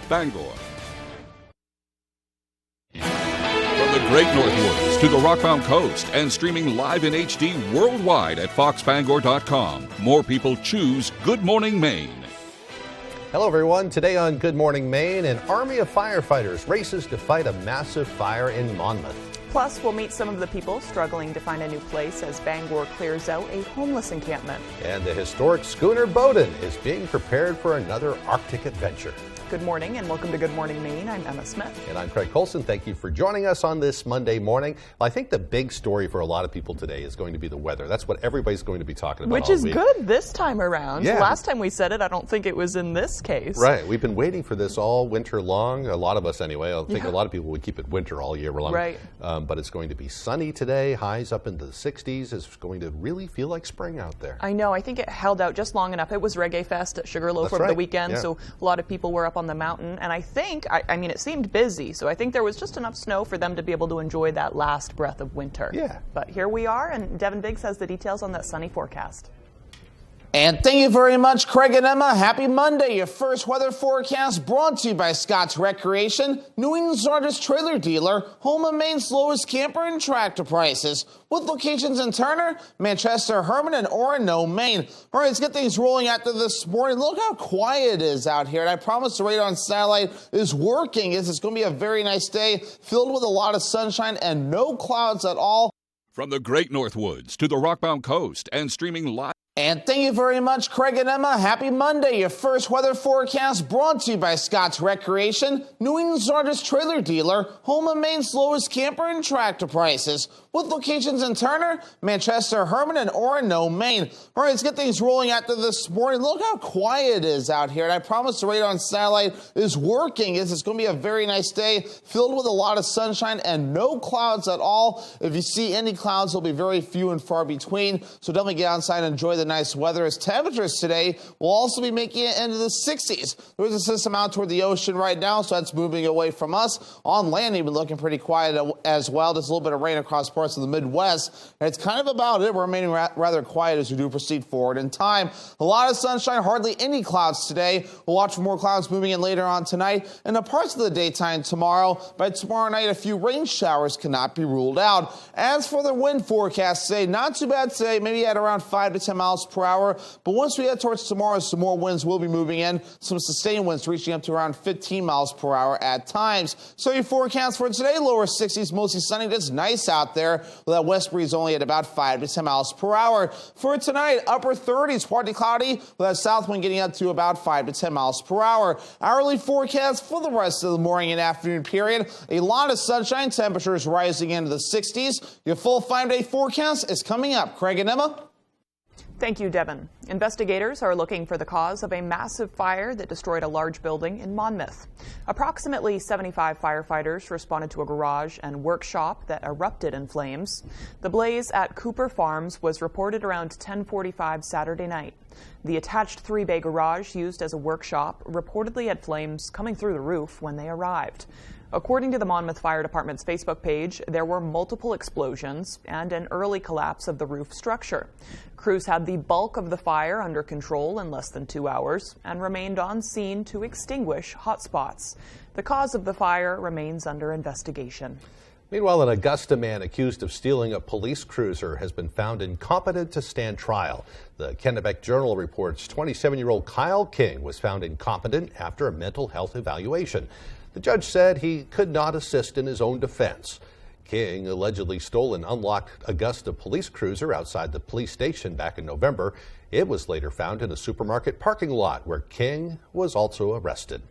Bangor. From the Great Northwoods to the Rockbound Coast and streaming live in HD worldwide at foxbangor.com. More people choose Good Morning Maine. Hello everyone. Today on Good Morning Maine, an army of firefighters races to fight a massive fire in Monmouth. Plus, we'll meet some of the people struggling to find a new place as Bangor clears out a homeless encampment. And the historic schooner Bowdoin is being prepared for another Arctic adventure. Good morning and welcome to Good Morning Maine. I'm Emma Smith. And I'm Craig Colson. Thank you for joining us on this Monday morning. I think the big story for a lot of people today is going to be the weather. That's what everybody's going to be talking about Which all is week. good this time around. Yeah. Last time we said it, I don't think it was in this case. Right. We've been waiting for this all winter long. A lot of us anyway. I think a lot of people would keep it winter all year long. Right. But it's going to be sunny today. Highs up into the 60s. It's going to really feel like spring out there. I know. I think it held out just long enough. It was Reggae Fest at Sugarloaf That's over the right. weekend, Yeah. so a lot of people were up on the mountain. And I mean, it seemed busy, so I think there was just enough snow for them to be able to enjoy that last breath of winter. Yeah. But here we are, and Devin Biggs has the details on that sunny forecast. And thank you very much, Craig and Emma. Happy Monday. Your first weather forecast brought to you by Scott's Recreation, New England's largest trailer dealer, home of Maine's lowest camper and tractor prices, with locations in Turner, Manchester, Herman, and Orono, Maine. All right, let's get things rolling after this morning. Look how quiet it is out here. And I promise the radar on satellite is working. It's going to be a very nice day, filled with a lot of sunshine and no clouds at all. From the Great Northwoods to the Rockbound Coast and streaming live. And thank you very much, Craig and Emma. Happy Monday. Your first weather forecast brought to you by Scott's Recreation, New England's largest trailer dealer, home of Maine's lowest camper and tractor prices, with locations in Turner, Manchester, Herman, and Orono, Maine. All right, let's get things rolling after this morning. Look how quiet it is out here. And I promise the radar on satellite is working. It's going to be a very nice day, filled with a lot of sunshine and no clouds at all. If you see any clouds, they'll be very few and far between. So definitely get outside and enjoy the nice weather. As temperatures today will also be making it into the 60s. There's a system out toward the ocean right now, so that's moving away from us. On land, even looking pretty quiet as well. Just a little bit of rain across parts of the Midwest. And it's kind of about it. We're remaining rather quiet as we do proceed forward in time. A lot of sunshine, hardly any clouds today. We'll watch for more clouds moving in later on tonight and the parts of the daytime tomorrow. By tomorrow night, a few rain showers cannot be ruled out. As for the wind forecast today, not too bad today, maybe at around 5 to 10 miles per hour. But once we head towards tomorrow, some more winds will be moving in. Some sustained winds reaching up to around 15 miles per hour at times. So your forecast for today, lower 60s, mostly sunny. Just nice out there. With that west breeze only at about 5 to 10 miles per hour. For tonight, upper 30s, partly cloudy. With that south wind getting up to about 5 to 10 miles per hour. Hourly forecast for the rest of the morning and afternoon period. A lot of sunshine. Temperatures rising into the 60s. Your full 5-day forecast is coming up. Craig and Emma. Thank you, Devin. Investigators are looking for the cause of a massive fire that destroyed a large building in Monmouth. Approximately 75 firefighters responded to a garage and workshop that erupted in flames. The blaze at Cooper Farms was reported around 10:45 Saturday night. The attached 3-bay garage used as a workshop reportedly had flames coming through the roof when they arrived. According to the Monmouth Fire Department's Facebook page, there were multiple explosions and an early collapse of the roof structure. Crews had the bulk of the fire under control in less than 2 hours and remained on scene to extinguish hotspots. The cause of the fire remains under investigation. Meanwhile, an Augusta man accused of stealing a police cruiser has been found incompetent to stand trial. The Kennebec Journal reports 27-year-old Kyle King was found incompetent after a mental health evaluation. The judge said he could not assist in his own defense. King allegedly stole an unlocked Augusta police cruiser outside the police station back in November. It was later found in a supermarket parking lot where King was also arrested.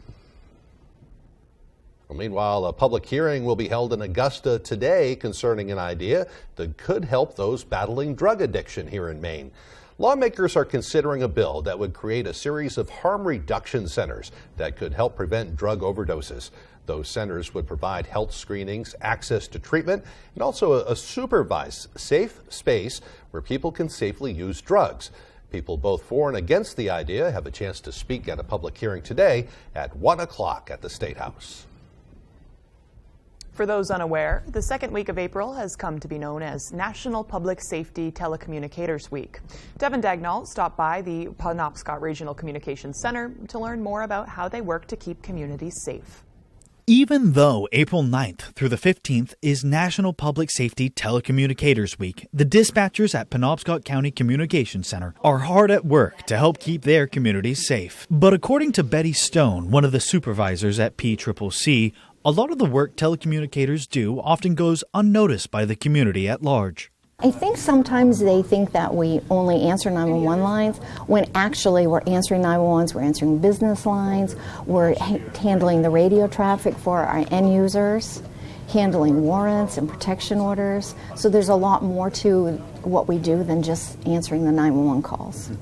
Well, meanwhile, a public hearing will be held in Augusta today concerning an idea that could help those battling drug addiction here in Maine. Lawmakers are considering a bill that would create a series of harm reduction centers that could help prevent drug overdoses. Those centers would provide health screenings, access to treatment, and also a supervised, safe space where people can safely use drugs. People both for and against the idea have a chance to speak at a public hearing today at 1 o'clock at the State House. For those unaware, the second week of April has come to be known as National Public Safety Telecommunicators Week. Devin Dagnall stopped by the Penobscot Regional Communications Center to learn more about how they work to keep communities safe. Even though April 9th through the 15th is National Public Safety Telecommunicators Week, the dispatchers at Penobscot County Communications Center are hard at work to help keep their communities safe. But according to Betty Stone, one of the supervisors at PCCC, a lot of the work telecommunicators do often goes unnoticed by the community at large. I think sometimes they think that we only answer 911 lines when actually we're answering 911s, we're answering business lines, we're handling the radio traffic for our end users, handling warrants and protection orders. So there's a lot more to what we do than just answering the 911 calls.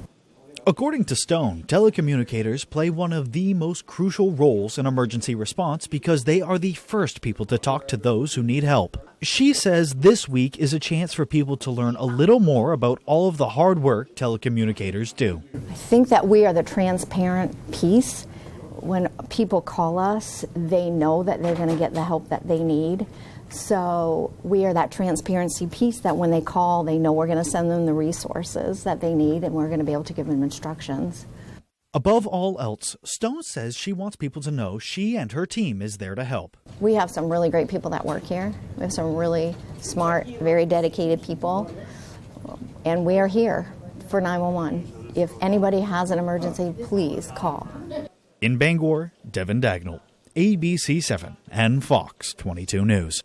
According to Stone, telecommunicators play one of the most crucial roles in emergency response because they are the first people to talk to those who need help. She says this week is a chance for people to learn a little more about all of the hard work telecommunicators do. I think that we are the transparent piece. When people call us, they know that they're going to get the help that they need. So we are that transparency piece that when they call, they know we're going to send them the resources that they need and we're going to be able to give them instructions. Above all else, Stone says she wants people to know she and her team is there to help. We have some really great people that work here. We have some really smart, very dedicated people. And we are here for 911. If anybody has an emergency, please call. In Bangor, Devin Dagnall, ABC7 and Fox 22 News.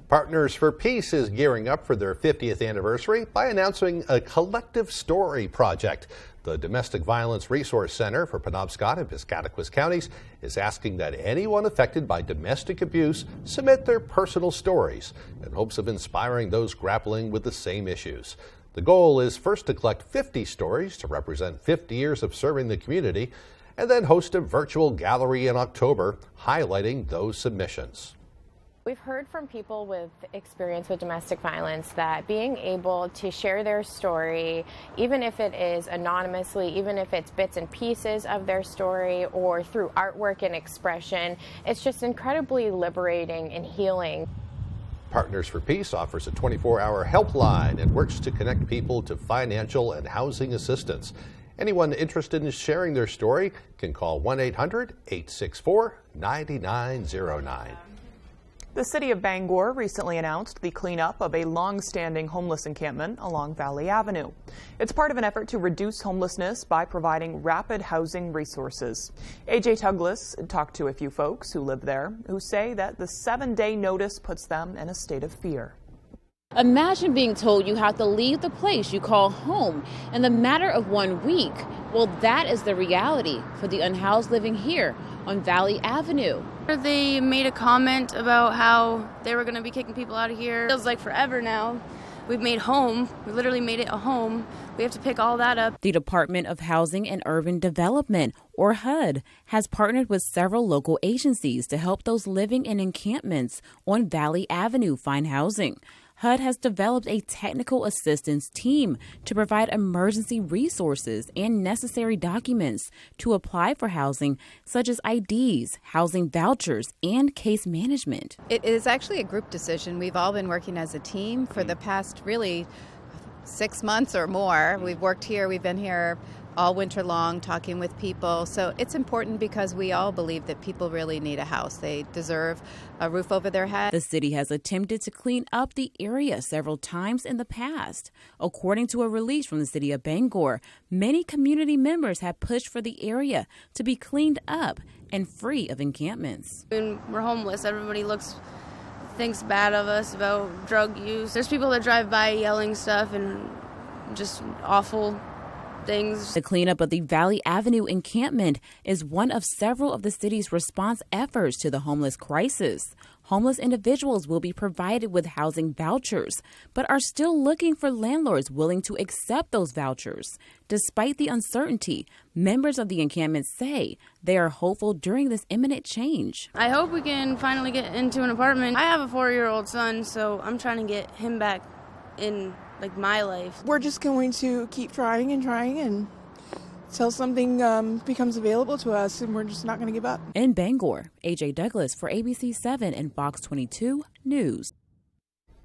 Partners for Peace is gearing up for their 50th anniversary by announcing a collective story project. The Domestic Violence Resource Center for Penobscot and Piscataquis counties is asking that anyone affected by domestic abuse submit their personal stories in hopes of inspiring those grappling with the same issues. The goal is first to collect 50 stories to represent 50 years of serving the community and then host a virtual gallery in October highlighting those submissions. We've heard from people with experience with domestic violence that being able to share their story, even if it is anonymously, even if it's bits and pieces of their story or through artwork and expression, it's just incredibly liberating and healing. Partners for Peace offers a 24-hour helpline and works to connect people to financial and housing assistance. Anyone interested in sharing their story can call 1-800-864-9909. The city of Bangor recently announced the cleanup of a long-standing homeless encampment along Valley Avenue. It's part of an effort to reduce homelessness by providing rapid housing resources. AJ Tuglas talked to a few folks who live there who say that the 7-day notice puts them in a state of fear. Imagine being told you have to leave the place you call home in the matter of 1 week. Well, that is the reality for the unhoused living here on Valley Avenue. They made a comment about how they were going to be kicking people out of here. It feels like forever now. We've made home. We literally made it a home. We have to pick all that up. The Department of Housing and Urban Development, or HUD, has partnered with several local agencies to help those living in encampments on Valley Avenue find housing. HUD has developed a technical assistance team to provide emergency resources and necessary documents to apply for housing, such as IDs, housing vouchers, and case management. It is actually a group decision. We've all been working as a team for the past really 6 months or more. We've worked here, we've been here all winter long talking with people. So it's important because we all believe that people really need a house. They deserve a roof over their head. The city has attempted to clean up the area several times in the past. According to a release from the city of Bangor, many community members have pushed for the area to be cleaned up and free of encampments. When we're homeless, everybody thinks bad of us about drug use. There's people that drive by yelling stuff and just awful things. The cleanup of the Valley Avenue encampment is one of several of the city's response efforts to the homeless crisis. Homeless individuals will be provided with housing vouchers, but are still looking for landlords willing to accept those vouchers. Despite the uncertainty, members of the encampment say they are hopeful during this imminent change. I hope we can finally get into an apartment. I have a 4-year-old son, so I'm trying to get him back in my life. We're just going to keep trying and till something becomes available to us, and we're just not going to give up. In Bangor, AJ Douglas for ABC 7 and Fox 22 News.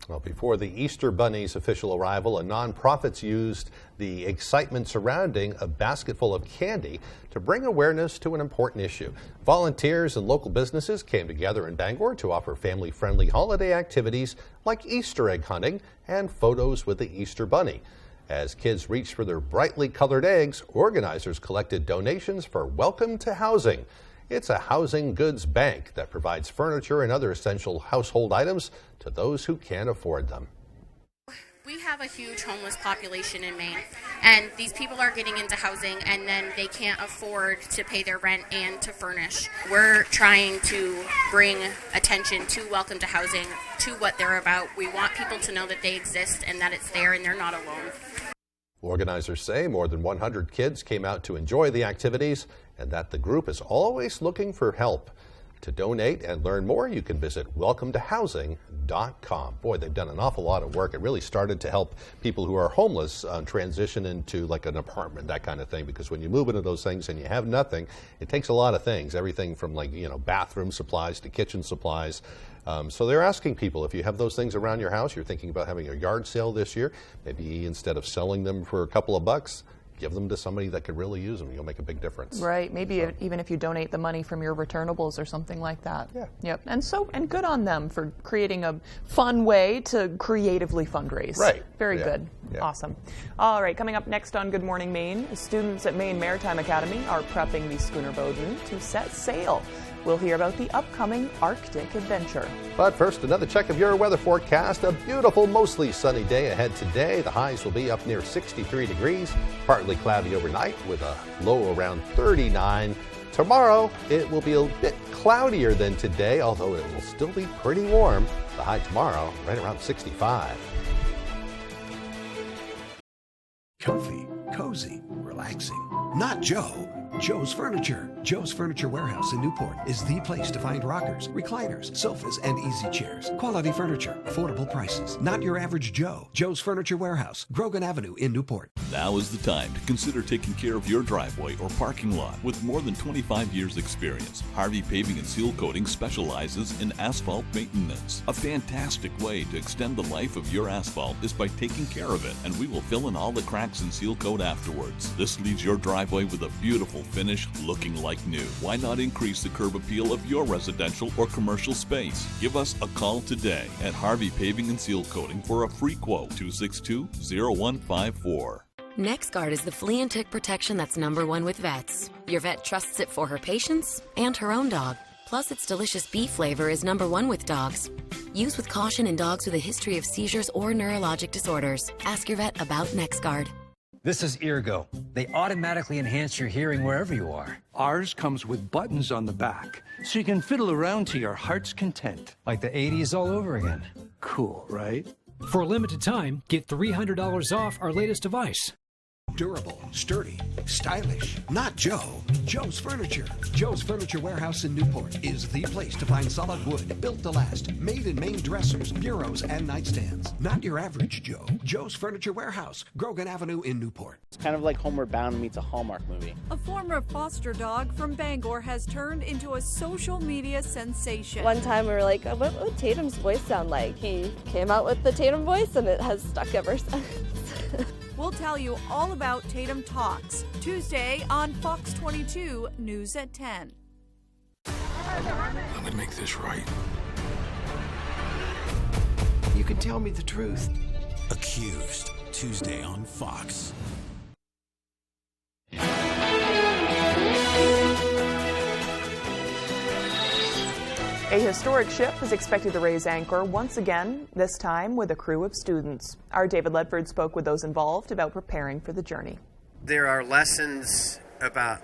Well, before the Easter Bunny's official arrival, nonprofits used the excitement surrounding a basket full of candy to bring awareness to an important issue. Volunteers and local businesses came together in Bangor to offer family-friendly holiday activities like Easter egg hunting and photos with the Easter Bunny. As kids reached for their brightly colored eggs, organizers collected donations for Welcome to Housing. It's a housing goods bank that provides furniture and other essential household items to those who can't afford them. We have a huge homeless population in Maine, and these people are getting into housing and then they can't afford to pay their rent and to furnish. We're trying to bring attention to Welcome to Housing, to what they're about. We want people to know that they exist and that it's there and they're not alone. Organizers say more than 100 kids came out to enjoy the activities and that the group is always looking for help. To donate and learn more, you can visit welcometohousing.com. Boy, they've done an awful lot of work. It really started to help people who are homeless transition into like an apartment, that kind of thing, because when you move into those things and you have nothing, it takes a lot of things, everything from bathroom supplies to kitchen supplies. So they're asking people, if you have those things around your house, you're thinking about having a yard sale this year, maybe instead of selling them for a couple of bucks, give them to somebody that could really use them. You'll make a big difference. Right. Maybe even if you donate the money from your returnables or something like that. Yeah. Yep. And good on them for creating a fun way to creatively fundraise. Right. Very good. Yeah. Awesome. All right. Coming up next on Good Morning Maine, students at Maine Maritime Academy are prepping the schooner Bowden to set sail. We'll hear about the upcoming Arctic adventure. But first, another check of your weather forecast. A beautiful, mostly sunny day ahead today. The highs will be up near 63 degrees, partly cloudy overnight with a low around 39. Tomorrow, it will be a bit cloudier than today, although it will still be pretty warm. The high tomorrow, right around 65. Comfy, cozy, relaxing. Not Joe. Joe's Furniture. Joe's Furniture Warehouse in Newport is the place to find rockers, recliners, sofas, and easy chairs. Quality furniture, affordable prices. Not your average Joe. Joe's Furniture Warehouse, Grogan Avenue in Newport. Now is the time to consider taking care of your driveway or parking lot. With more than 25 years experience, Harvey Paving and Seal Coating specializes in asphalt maintenance. A fantastic way to extend the life of your asphalt is by taking care of it, and we will fill in all the cracks and seal coat afterwards. This leaves your driveway with a beautiful finish looking like new. Why not increase the curb appeal of your residential or commercial space? Give us a call today at Harvey Paving and Seal Coating for a free quote. 262-0154. NexGard is the flea and tick protection that's #1 with vets. Your vet trusts it for her patients and her own dog. Plus, its delicious beef flavor is #1 with dogs. Use with caution in dogs with a history of seizures or neurologic disorders. Ask your vet about NexGard. This is Eargo. They automatically enhance your hearing wherever you are. Ours comes with buttons on the back, so you can fiddle around to your heart's content. Like the 80s all over again. Cool, right? For a limited time, get $300 off our latest device. Durable, sturdy, stylish. Not Joe. Joe's Furniture. Joe's Furniture Warehouse in Newport is the place to find solid wood, built to last, made in Maine dressers, bureaus, and nightstands. Not your average Joe. Joe's Furniture Warehouse, Grogan Avenue in Newport. It's kind of like Homeward Bound meets a Hallmark movie. A former foster dog from Bangor has turned into a social media sensation. One time we were like, what would Tatum's voice sound like? He came out with the Tatum voice and it has stuck ever since. We'll tell you all about Tatum Talks, Tuesday on Fox 22 News at 10. I'm gonna make this right. You can tell me the truth. Accused, Tuesday on Fox. A historic ship is expected to raise anchor once again, this time with a crew of students. Our David Ledford spoke with those involved about preparing for the journey. There are lessons about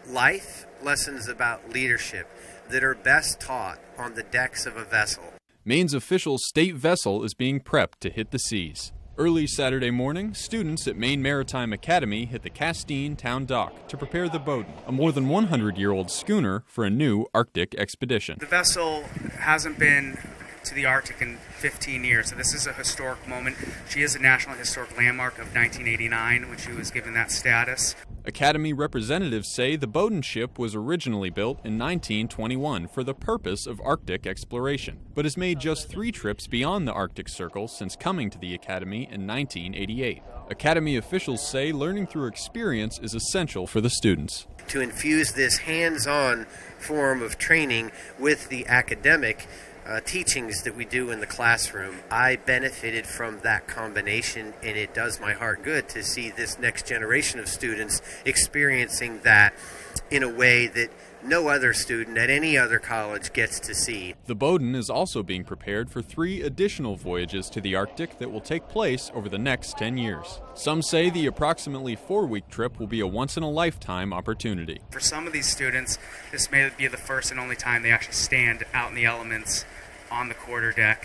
life, lessons about leadership that are best taught on the decks of a vessel. Maine's official state vessel is being prepped to hit the seas. Early Saturday morning, students at Maine Maritime Academy hit the Castine Town Dock to prepare the Bowden, a more than 100-year-old schooner for a new Arctic expedition. The vessel hasn't been to the Arctic in 15 years. So this is a historic moment. She is a National Historic Landmark of 1989 when she was given that status. Academy representatives say the Bowdoin ship was originally built in 1921 for the purpose of Arctic exploration, but has made just 3 trips beyond the Arctic Circle since coming to the Academy in 1988. Academy officials say learning through experience is essential for the students. To infuse this hands-on form of training with the academic teachings that we do in the classroom, I benefited from that combination, and it does my heart good to see this next generation of students experiencing that in a way that no other student at any other college gets to see. The Bowdoin is also being prepared for 3 additional voyages to the Arctic that will take place over the next 10 years. Some say the approximately 4-week trip will be a once-in-a-lifetime opportunity. For some of these students, this may be the first and only time they actually stand out in the elements on the quarterdeck,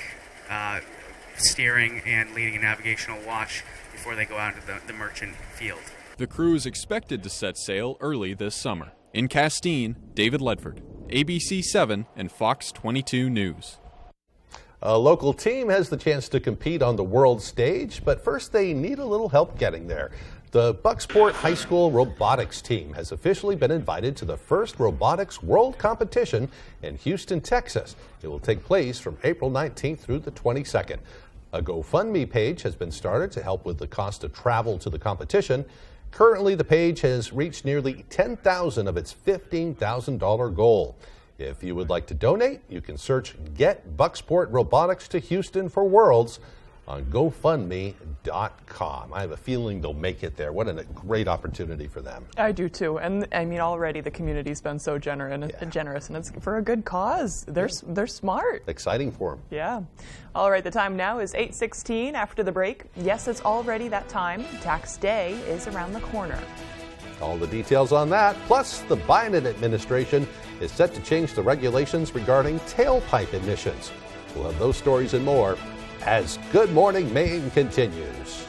steering and leading a navigational watch before they go out into the merchant field. The crew is expected to set sail early this summer. In Castine, David Ledford, ABC 7 and Fox 22 News. A local team has the chance to compete on the world stage, but first they need a little help getting there. The Bucksport High School robotics team has officially been invited to the first robotics world competition in Houston, Texas. It will take place from April 19th through the 22nd. A GoFundMe page has been started to help with the cost of travel to the competition. Currently, the page has reached nearly $10,000 of its $15,000 goal. If you would like to donate, you can search Get Bucksport Robotics to Houston for Worlds on GoFundMe.com. I have a feeling they'll make it there. What a great opportunity for them. I do too. And I mean, already the community's been so generous, and it's for a good cause. They're smart. Exciting for them. Yeah. All right, the time now is 8:16 after the break. Yes, it's already that time. Tax day is around the corner. All the details on that, plus the Biden administration is set to change the regulations regarding tailpipe emissions. We'll have those stories and more as Good Morning Maine continues.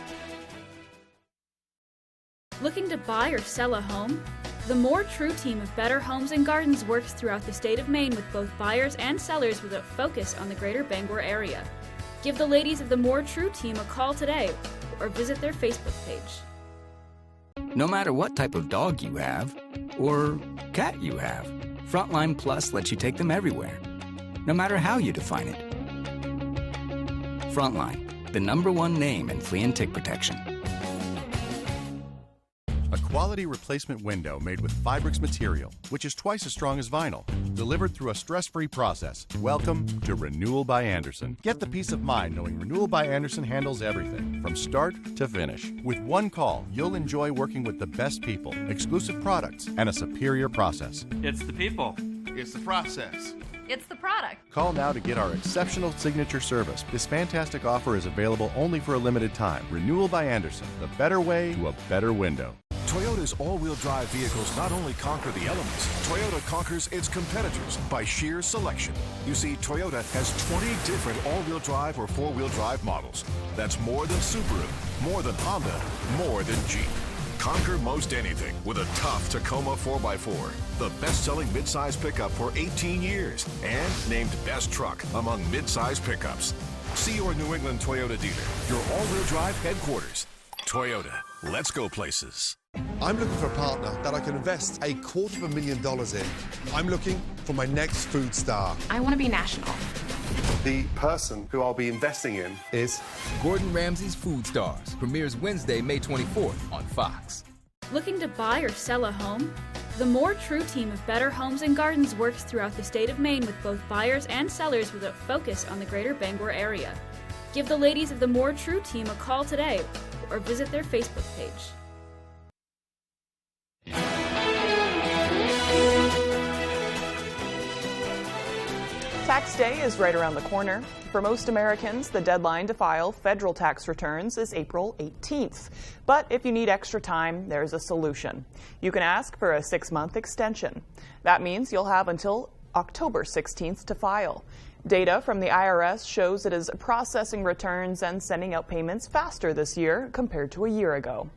Looking to buy or sell a home? The More True team of Better Homes and Gardens works throughout the state of Maine with both buyers and sellers with a focus on the greater Bangor area. Give the ladies of the More True team a call today or visit their Facebook page. No matter what type of dog you have or cat you have, Frontline Plus lets you take them everywhere, no matter how you define it. Frontline, the #1 name in flea and tick protection. A quality replacement window made with Fibrix material, which is twice as strong as vinyl, delivered through a stress-free process. Welcome to Renewal by Andersen. Get the peace of mind knowing Renewal by Andersen handles everything, from start to finish. With one call, you'll enjoy working with the best people, exclusive products, and a superior process. It's the people. It's the process. It's the product. Call now to get our exceptional signature service. This fantastic offer is available only for a limited time. Renewal by Andersen, the better way to a better window. Toyota's all-wheel drive vehicles not only conquer the elements, Toyota conquers its competitors by sheer selection. You see, Toyota has 20 different all-wheel drive or four-wheel drive models. That's more than Subaru, more than Honda, more than Jeep. Conquer most anything with a tough Tacoma 4x4, the best-selling midsize pickup for 18 years, and named best truck among midsize pickups. See your New England Toyota dealer, your all-wheel drive headquarters. Toyota, let's go places. I'm looking for a partner that I can invest $250,000 in. I'm looking for my next food star. I want to be national. The person who I'll be investing in is Gordon Ramsay's Food Stars. Premieres Wednesday, May 24th on Fox. Looking to buy or sell a home? The More True team of Better Homes and Gardens works throughout the state of Maine with both buyers and sellers with a focus on the greater Bangor area. Give the ladies of the More True team a call today or visit their Facebook page. Tax day is right around the corner. For most Americans, the deadline to file federal tax returns is April 18th. But if you need extra time, there's a solution. You can ask for a 6-month extension. That means you'll have until October 16th to file. Data from the IRS shows it is processing returns and sending out payments faster this year compared to a year ago.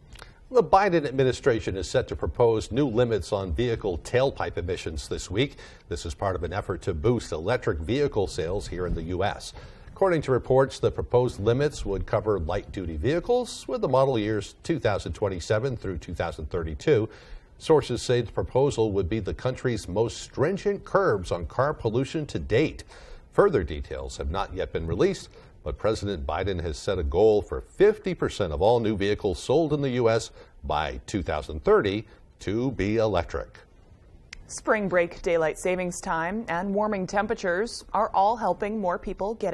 The Biden administration is set to propose new limits on vehicle tailpipe emissions this week. This is part of an effort to boost electric vehicle sales here in the U.S. According to reports, the proposed limits would cover light-duty vehicles with the model years 2027 through 2032. Sources say the proposal would be the country's most stringent curbs on car pollution to date. Further details have not yet been released, but President Biden has set a goal for 50% of all new vehicles sold in the U.S. by 2030 to be electric. Spring break, daylight savings time, and warming temperatures are all helping more people get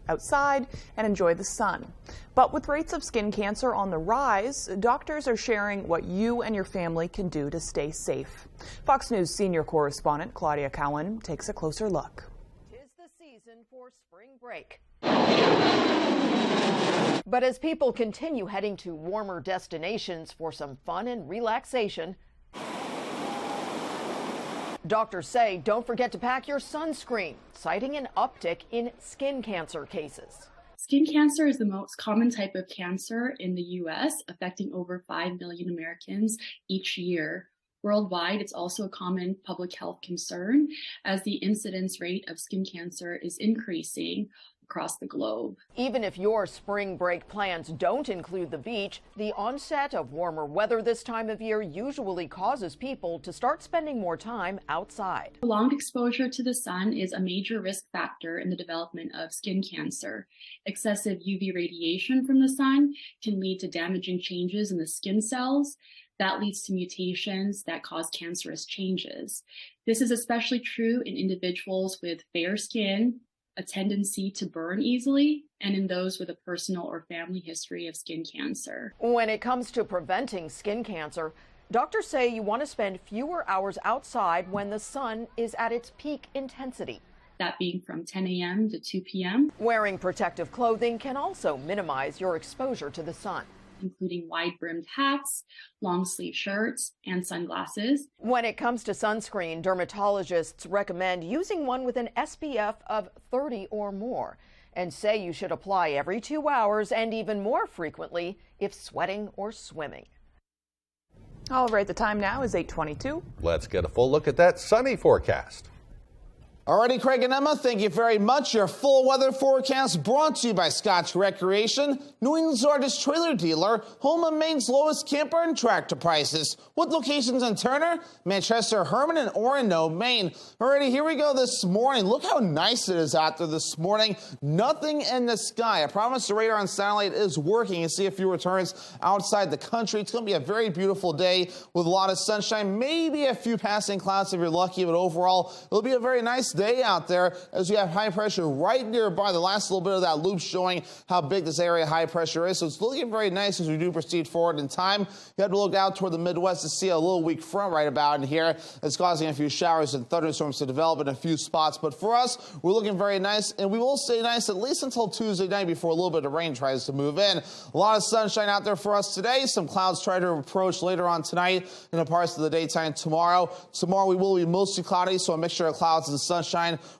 outside and enjoy the sun. But with rates of skin cancer on the rise, doctors are sharing what you and your family can do to stay safe. Fox News senior correspondent Claudia Cowan takes a closer look. 'Tis the season for spring break. But as people continue heading to warmer destinations for some fun and relaxation, doctors say don't forget to pack your sunscreen, citing an uptick in skin cancer cases. Skin cancer is the most common type of cancer in the U.S., affecting over 5 million Americans each year. Worldwide, it's also a common public health concern as the incidence rate of skin cancer is increasing across the globe. Even if your spring break plans don't include the beach, the onset of warmer weather this time of year usually causes people to start spending more time outside. Prolonged exposure to the sun is a major risk factor in the development of skin cancer. Excessive UV radiation from the sun can lead to damaging changes in the skin cells. That leads to mutations that cause cancerous changes. This is especially true in individuals with fair skin, a tendency to burn easily, and in those with a personal or family history of skin cancer. When it comes to preventing skin cancer, doctors say you want to spend fewer hours outside when the sun is at its peak intensity. That being from 10 a.m. to 2 p.m. Wearing protective clothing can also minimize your exposure to the sun, including wide-brimmed hats, long-sleeve shirts, and sunglasses. When it comes to sunscreen, dermatologists recommend using one with an SPF of 30 or more and say you should apply every 2 hours and even more frequently if sweating or swimming. All right, the time now is 8:22. Let's get a full look at that sunny forecast. Alrighty, Craig and Emma, thank you very much. Your full weather forecast brought to you by Scotch Recreation, New England's largest trailer dealer, home of Maine's lowest camper and tractor prices, with locations in Turner, Manchester, Herman, and Orono, Maine. Alrighty, here we go this morning. Look how nice it is out there this morning. Nothing in the sky. I promise the radar and satellite is working. You see a few returns outside the country. It's going to be a very beautiful day with a lot of sunshine, maybe a few passing clouds if you're lucky, but overall, it'll be a very nice day out there as we have high pressure right nearby. The last little bit of that loop showing how big this area of high pressure is. So it's looking very nice as we do proceed forward in time. You have to look out toward the Midwest to see a little weak front right about in here. It's causing a few showers and thunderstorms to develop in a few spots. But for us, we're looking very nice, and we will stay nice at least until Tuesday night before a little bit of rain tries to move in. A lot of sunshine out there for us today. Some clouds try to approach later on tonight in the parts of the daytime tomorrow. Tomorrow we will be mostly cloudy, so a mixture of clouds and sunshine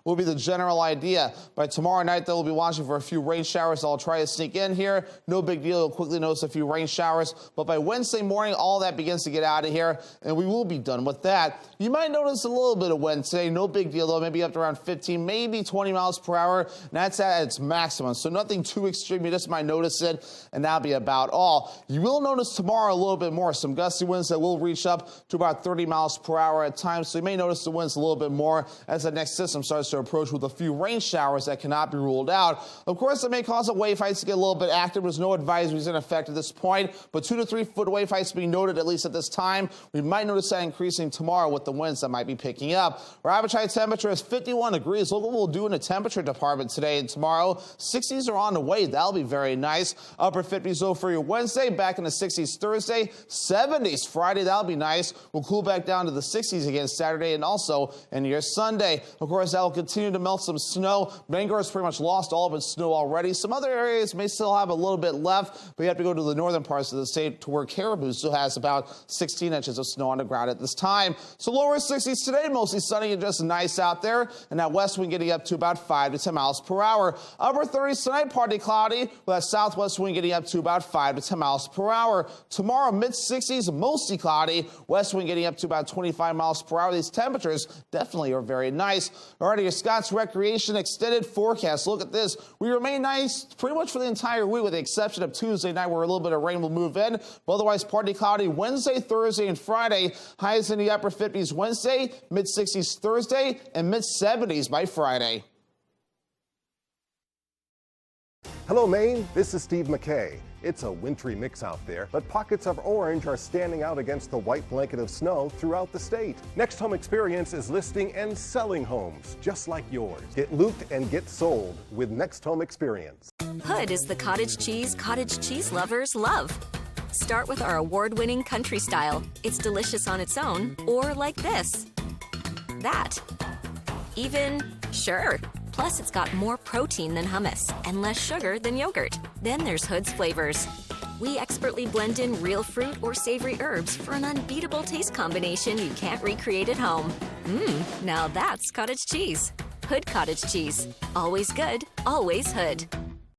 will be the general idea. By tomorrow night, they'll be watching for a few rain showers. I'll try to sneak in here. No big deal. You'll quickly notice a few rain showers. But by Wednesday morning, all that begins to get out of here, and we will be done with that. You might notice a little bit of Wednesday. No big deal, though. Maybe up to around 15, maybe 20 miles per hour. And that's at its maximum. So nothing too extreme. You just might notice it, and that'll be about all. You will notice tomorrow a little bit more. Some gusty winds that will reach up to about 30 miles per hour at times. So you may notice the winds a little bit more as the next system starts to approach with a few rain showers that cannot be ruled out. Of course, it may cause the wave heights to get a little bit active. There's no advisories in effect at this point, but 2 to 3 foot wave heights being noted at least at this time. We might notice that increasing tomorrow with the winds that might be picking up. Our average high temperature is 51 degrees. Look what we'll do in the temperature department today and tomorrow. 60s are on the way. That'll be very nice. Upper 50s though for your Wednesday. Back in the 60s Thursday. 70s Friday. That'll be nice. We'll cool back down to the 60s again Saturday and also in your Sunday. Of Of course, that will continue to melt some snow. Bangor has pretty much lost all of its snow already. Some other areas may still have a little bit left, but you have to go to the northern parts of the state to where Caribou still has about 16 inches of snow on the ground at this time. So lower 60s today, mostly sunny and just nice out there. And that west wind getting up to about 5 to 10 miles per hour. Upper 30s tonight, partly cloudy, with that southwest wind getting up to about 5 to 10 miles per hour. Tomorrow, mid-60s, mostly cloudy. West wind getting up to about 25 miles per hour. These temperatures definitely are very nice. Alrighty, your Scott's Recreation extended forecast. Look at this. We remain nice pretty much for the entire week with the exception of Tuesday night where a little bit of rain will move in. But otherwise, partly cloudy Wednesday, Thursday, and Friday. Highs in the upper 50s Wednesday, mid-60s Thursday, and mid-70s by Friday. Hello, Maine. This is Steve McKay. It's a wintry mix out there, but pockets of orange are standing out against the white blanket of snow throughout the state. Next Home Experience is listing and selling homes just like yours. Get looped and get sold with Next Home Experience. Hood is the cottage cheese lovers love. Start with our award-winning country style. It's delicious on its own, or like this. That. Even, sure. Plus, it's got more protein than hummus and less sugar than yogurt. Then there's Hood's flavors. We expertly blend in real fruit or savory herbs for an unbeatable taste combination you can't recreate at home. Now that's cottage cheese. Hood cottage cheese. Always good, always Hood.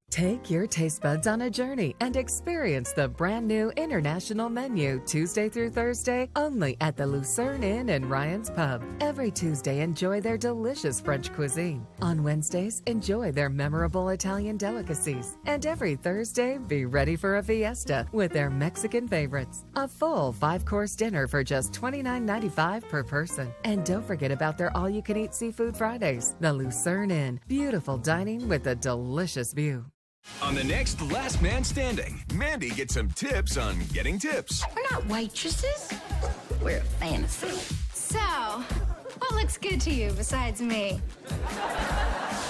Take your taste buds on a journey and experience the brand new international menu Tuesday through Thursday only at the Lucerne Inn and Ryan's Pub. Every Tuesday, enjoy their delicious French cuisine. On Wednesdays, enjoy their memorable Italian delicacies. And every Thursday, be ready for a fiesta with their Mexican favorites. A full 5-course dinner for just $29.95 per person. And don't forget about their all-you-can-eat seafood Fridays. The Lucerne Inn. Beautiful dining with a delicious view. On the next Last Man Standing, Mandy gets some tips on getting tips. We're not waitresses. We're a fantasy. So, what looks good to you besides me?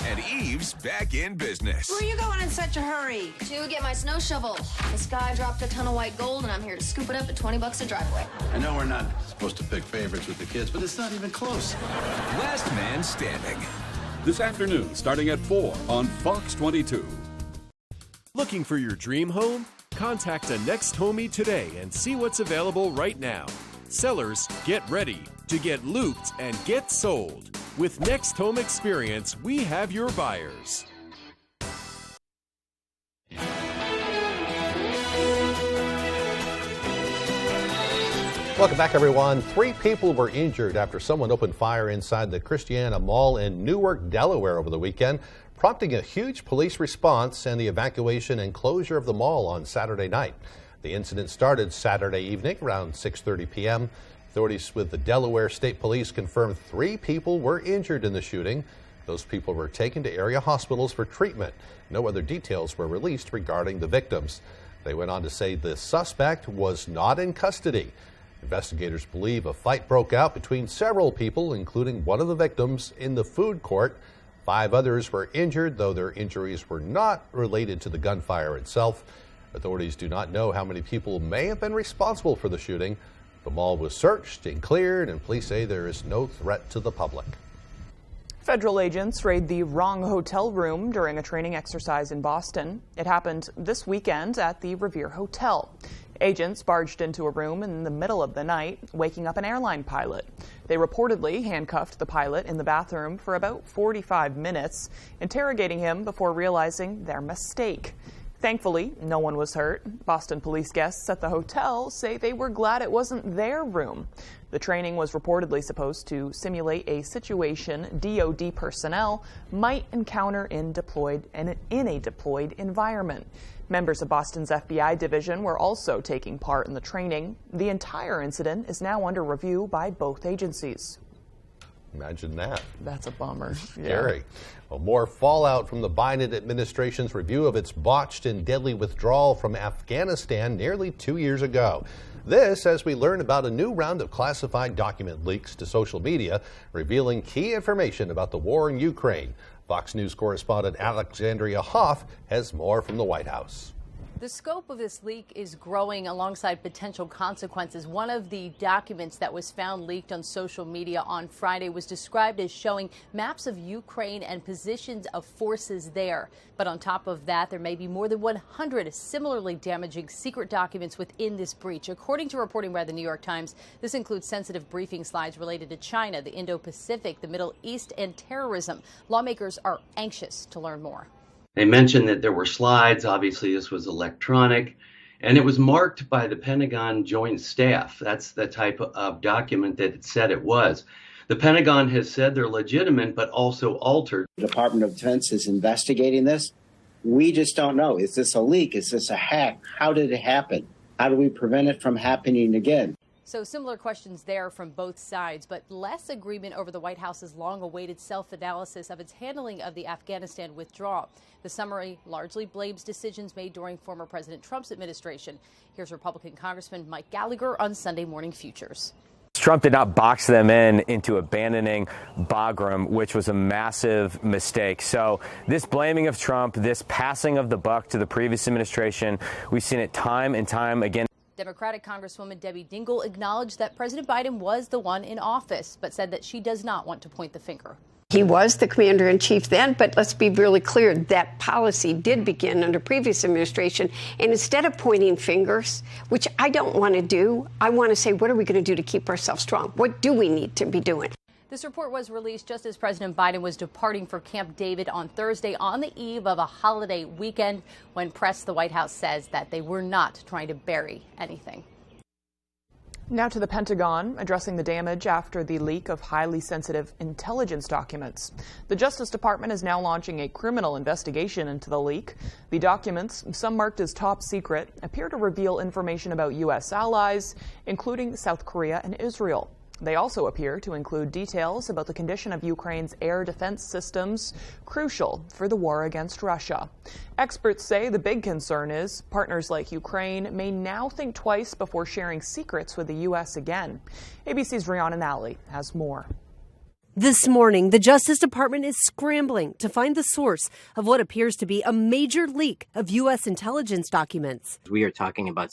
And Eve's back in business. Where are you going in such a hurry? To get my snow shovel. This guy dropped a ton of white gold, and I'm here to scoop it up at $20 a driveway. I know we're not supposed to pick favorites with the kids, but it's not even close. Last Man Standing. This afternoon, starting at 4 on Fox 22. Looking for your dream home? Contact a Next Homie today and see what's available right now. Sellers, get ready to get looped and get sold. With Next Home Experience, we have your buyers. Welcome back, everyone. 3 people were injured after someone opened fire inside the Christiana Mall in Newark, Delaware over the weekend, prompting a huge police response and the evacuation and closure of the mall on Saturday night. The incident started Saturday evening around 6:30 p.m. Authorities with the Delaware State Police confirmed 3 people were injured in the shooting. Those people were taken to area hospitals for treatment. No other details were released regarding the victims. They went on to say the suspect was not in custody. Investigators believe a fight broke out between several people, including one of the victims, in the food court. 5 others were injured, though their injuries were not related to the gunfire itself. Authorities do not know how many people may have been responsible for the shooting. The mall was searched and cleared, and police say there is no threat to the public. Federal agents raid the wrong hotel room during a training exercise in Boston. It happened this weekend at the Revere Hotel. Agents barged into a room in the middle of the night, waking up an airline pilot. They reportedly handcuffed the pilot in the bathroom for about 45 minutes, interrogating him before realizing their mistake. Thankfully, no one was hurt. Boston police guests at the hotel say they were glad it wasn't their room. The training was reportedly supposed to simulate a situation DoD personnel might encounter in a deployed environment. Members of Boston's FBI division were also taking part in the training. The entire incident is now under review by both agencies. Imagine that. That's a bummer. Scary. Well, more fallout from the Biden administration's review of its botched and deadly withdrawal from Afghanistan nearly 2 years ago. This as we learn about a new round of classified document leaks to social media revealing key information about the war in Ukraine. Fox News correspondent Alexandria Hoff has more from the White House. The scope of this leak is growing alongside potential consequences. One of the documents that was found leaked on social media on Friday was described as showing maps of Ukraine and positions of forces there. But on top of that, there may be more than 100 similarly damaging secret documents within this breach. According to reporting by the New York Times, this includes sensitive briefing slides related to China, the Indo-Pacific, the Middle East, and terrorism. Lawmakers are anxious to learn more. They mentioned that there were slides. Obviously, this was electronic, and it was marked by the Pentagon Joint Staff. That's the type of document that it said it was. The Pentagon has said they're legitimate, but also altered. The Department of Defense is investigating this. We just don't know. Is this a leak? Is this a hack? How did it happen? How do we prevent it from happening again? So similar questions there from both sides, but less agreement over the White House's long-awaited self-analysis of its handling of the Afghanistan withdrawal. The summary largely blames decisions made during former President Trump's administration. Here's Republican Congressman Mike Gallagher on Sunday Morning Futures. Trump did not box them into abandoning Bagram, which was a massive mistake. So this blaming of Trump, this passing of the buck to the previous administration, we've seen it time and time again. Democratic Congresswoman Debbie Dingell acknowledged that President Biden was the one in office, but said that she does not want to point the finger. He was the commander-in-chief then, but let's be really clear, that policy did begin under previous administration. And instead of pointing fingers, which I don't want to do, I want to say, what are we going to do to keep ourselves strong? What do we need to be doing? This report was released just as President Biden was departing for Camp David on Thursday on the eve of a holiday weekend. When pressed, the White House says that they were not trying to bury anything. Now to the Pentagon, addressing the damage after the leak of highly sensitive intelligence documents. The Justice Department is now launching a criminal investigation into the leak. The documents, some marked as top secret, appear to reveal information about U.S. allies, including South Korea and Israel. They also appear to include details about the condition of Ukraine's air defense systems, crucial for the war against Russia. Experts say the big concern is partners like Ukraine may now think twice before sharing secrets with the U.S. again. ABC's Rihanna Nally has more. This morning, the Justice Department is scrambling to find the source of what appears to be a major leak of U.S. intelligence documents. We are talking about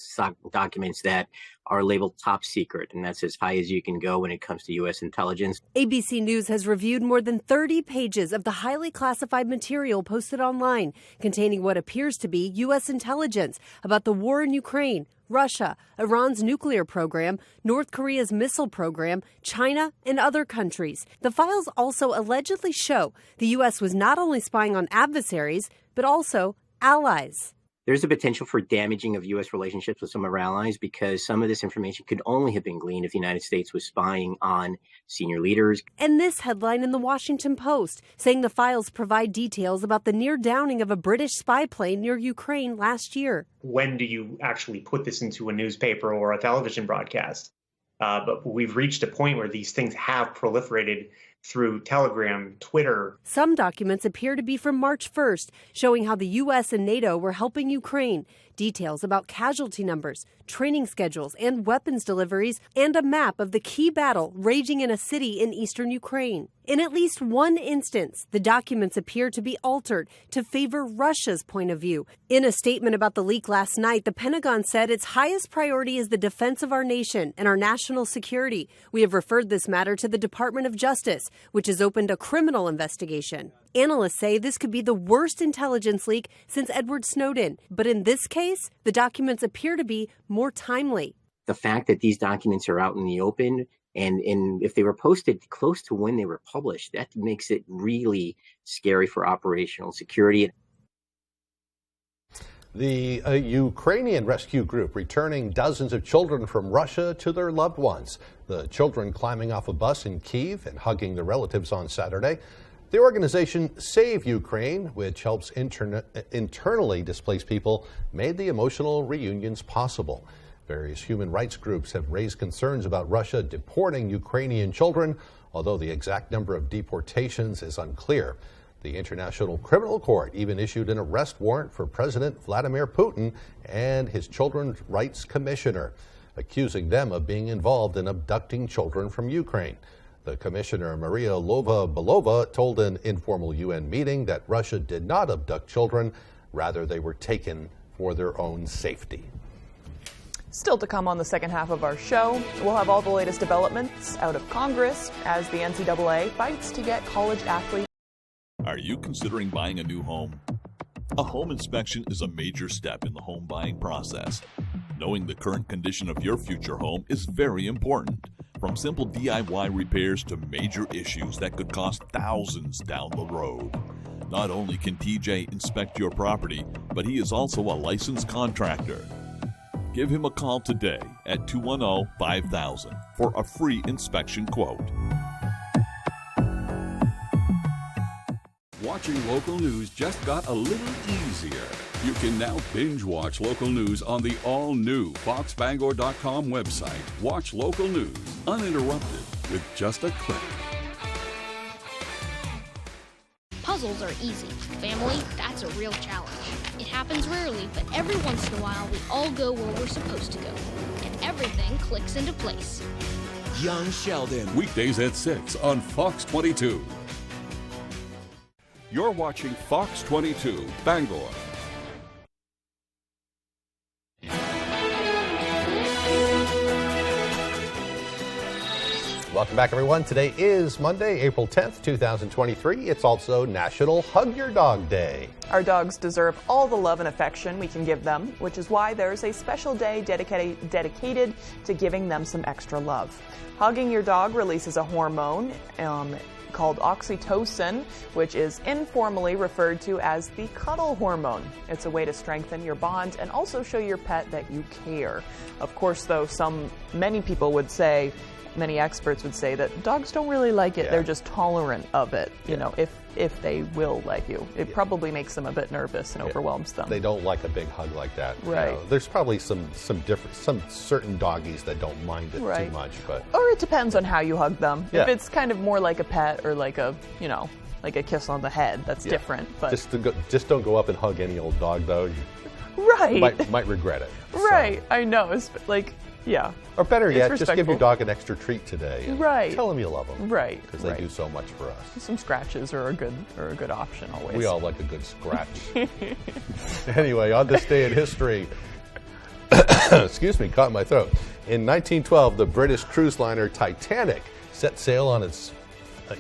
documents that are labeled top secret, and that's as high as you can go when it comes to U.S. intelligence. ABC News has reviewed more than 30 pages of the highly classified material posted online, containing what appears to be U.S. intelligence about the war in Ukraine, Russia, Iran's nuclear program, North Korea's missile program, China, and other countries. The files also allegedly show the U.S. was not only spying on adversaries, but also allies. There's a potential for damaging of U.S. relationships with some of our allies because some of this information could only have been gleaned if the United States was spying on senior leaders. And this headline in the Washington Post saying the files provide details about the near downing of a British spy plane near Ukraine last year. When do you actually put this into a newspaper or a television broadcast? But we've reached a point where these things have proliferated through Telegram, Twitter. Some documents appear to be from March 1st, showing how the U.S. and NATO were helping Ukraine. Details about casualty numbers, training schedules, and weapons deliveries, and a map of the key battle raging in a city in eastern Ukraine. In at least one instance, the documents appear to be altered to favor Russia's point of view. In a statement about the leak last night, the Pentagon said its highest priority is the defense of our nation and our national security. We have referred this matter to the Department of Justice, which has opened a criminal investigation. Analysts say this could be the worst intelligence leak since Edward Snowden. But in this case, the documents appear to be more timely. The fact that these documents are out in the open, and if they were posted close to when they were published, that makes it really scary for operational security. The Ukrainian rescue group returning dozens of children from Russia to their loved ones. The children climbing off a bus in Kyiv and hugging their relatives on Saturday. The organization Save Ukraine, which helps internally displaced people, made the emotional reunions possible. Various human rights groups have raised concerns about Russia deporting Ukrainian children, although the exact number of deportations is unclear. The International Criminal Court even issued an arrest warrant for President Vladimir Putin and his Children's Rights Commissioner, accusing them of being involved in abducting children from Ukraine. The commissioner, Maria Lvova-Belova, told an informal UN meeting that Russia did not abduct children, rather they were taken for their own safety. Still to come on the second half of our show, we'll have all the latest developments out of Congress as the NCAA fights to get college athletes. Are you considering buying a new home? A home inspection is a major step in the home buying process. Knowing the current condition of your future home is very important. From simple DIY repairs to major issues that could cost thousands down the road. Not only can TJ inspect your property, but he is also a licensed contractor. Give him a call today at 210-5000 for a free inspection quote. Watching local news just got a little easier. You can now binge watch local news on the all-new FoxBangor.com website. Watch local news uninterrupted with just a click. Puzzles are easy. Family, that's a real challenge. It happens rarely, but every once in a while we all go where we're supposed to go. And everything clicks into place. Young Sheldon. Weekdays at 6 on Fox 22. You're watching Fox 22, Bangor. Welcome back, everyone. Today is Monday, April 10th, 2023. It's also National Hug Your Dog Day. Our dogs deserve all the love and affection we can give them, which is why there's a special day dedicated to giving them some extra love. Hugging your dog releases a hormone called oxytocin, which is informally referred to as the cuddle hormone. It's a way to strengthen your bond and also show your pet that you care. Of course, though, many experts would say that dogs don't really like it. Yeah. They're just tolerant of it, you know, if they will let you. It probably makes them a bit nervous and overwhelms them. They don't like a big hug like that. Right. You know, there's probably some certain doggies that don't mind it too much, but. Or it depends on how you hug them. Yeah. If it's kind of more like a pet or like a, like a kiss on the head, that's different. But just don't go up and hug any old dog, though. Right. You might regret it. Right. So. I know. It's like. Yeah. Or better yet, just give your dog an extra treat today. And tell them you love them. Right. Because they do so much for us. Some scratches are a good option always. We all like a good scratch. Anyway, on this day in history, excuse me, caught in my throat. In 1912, the British cruise liner Titanic set sail on its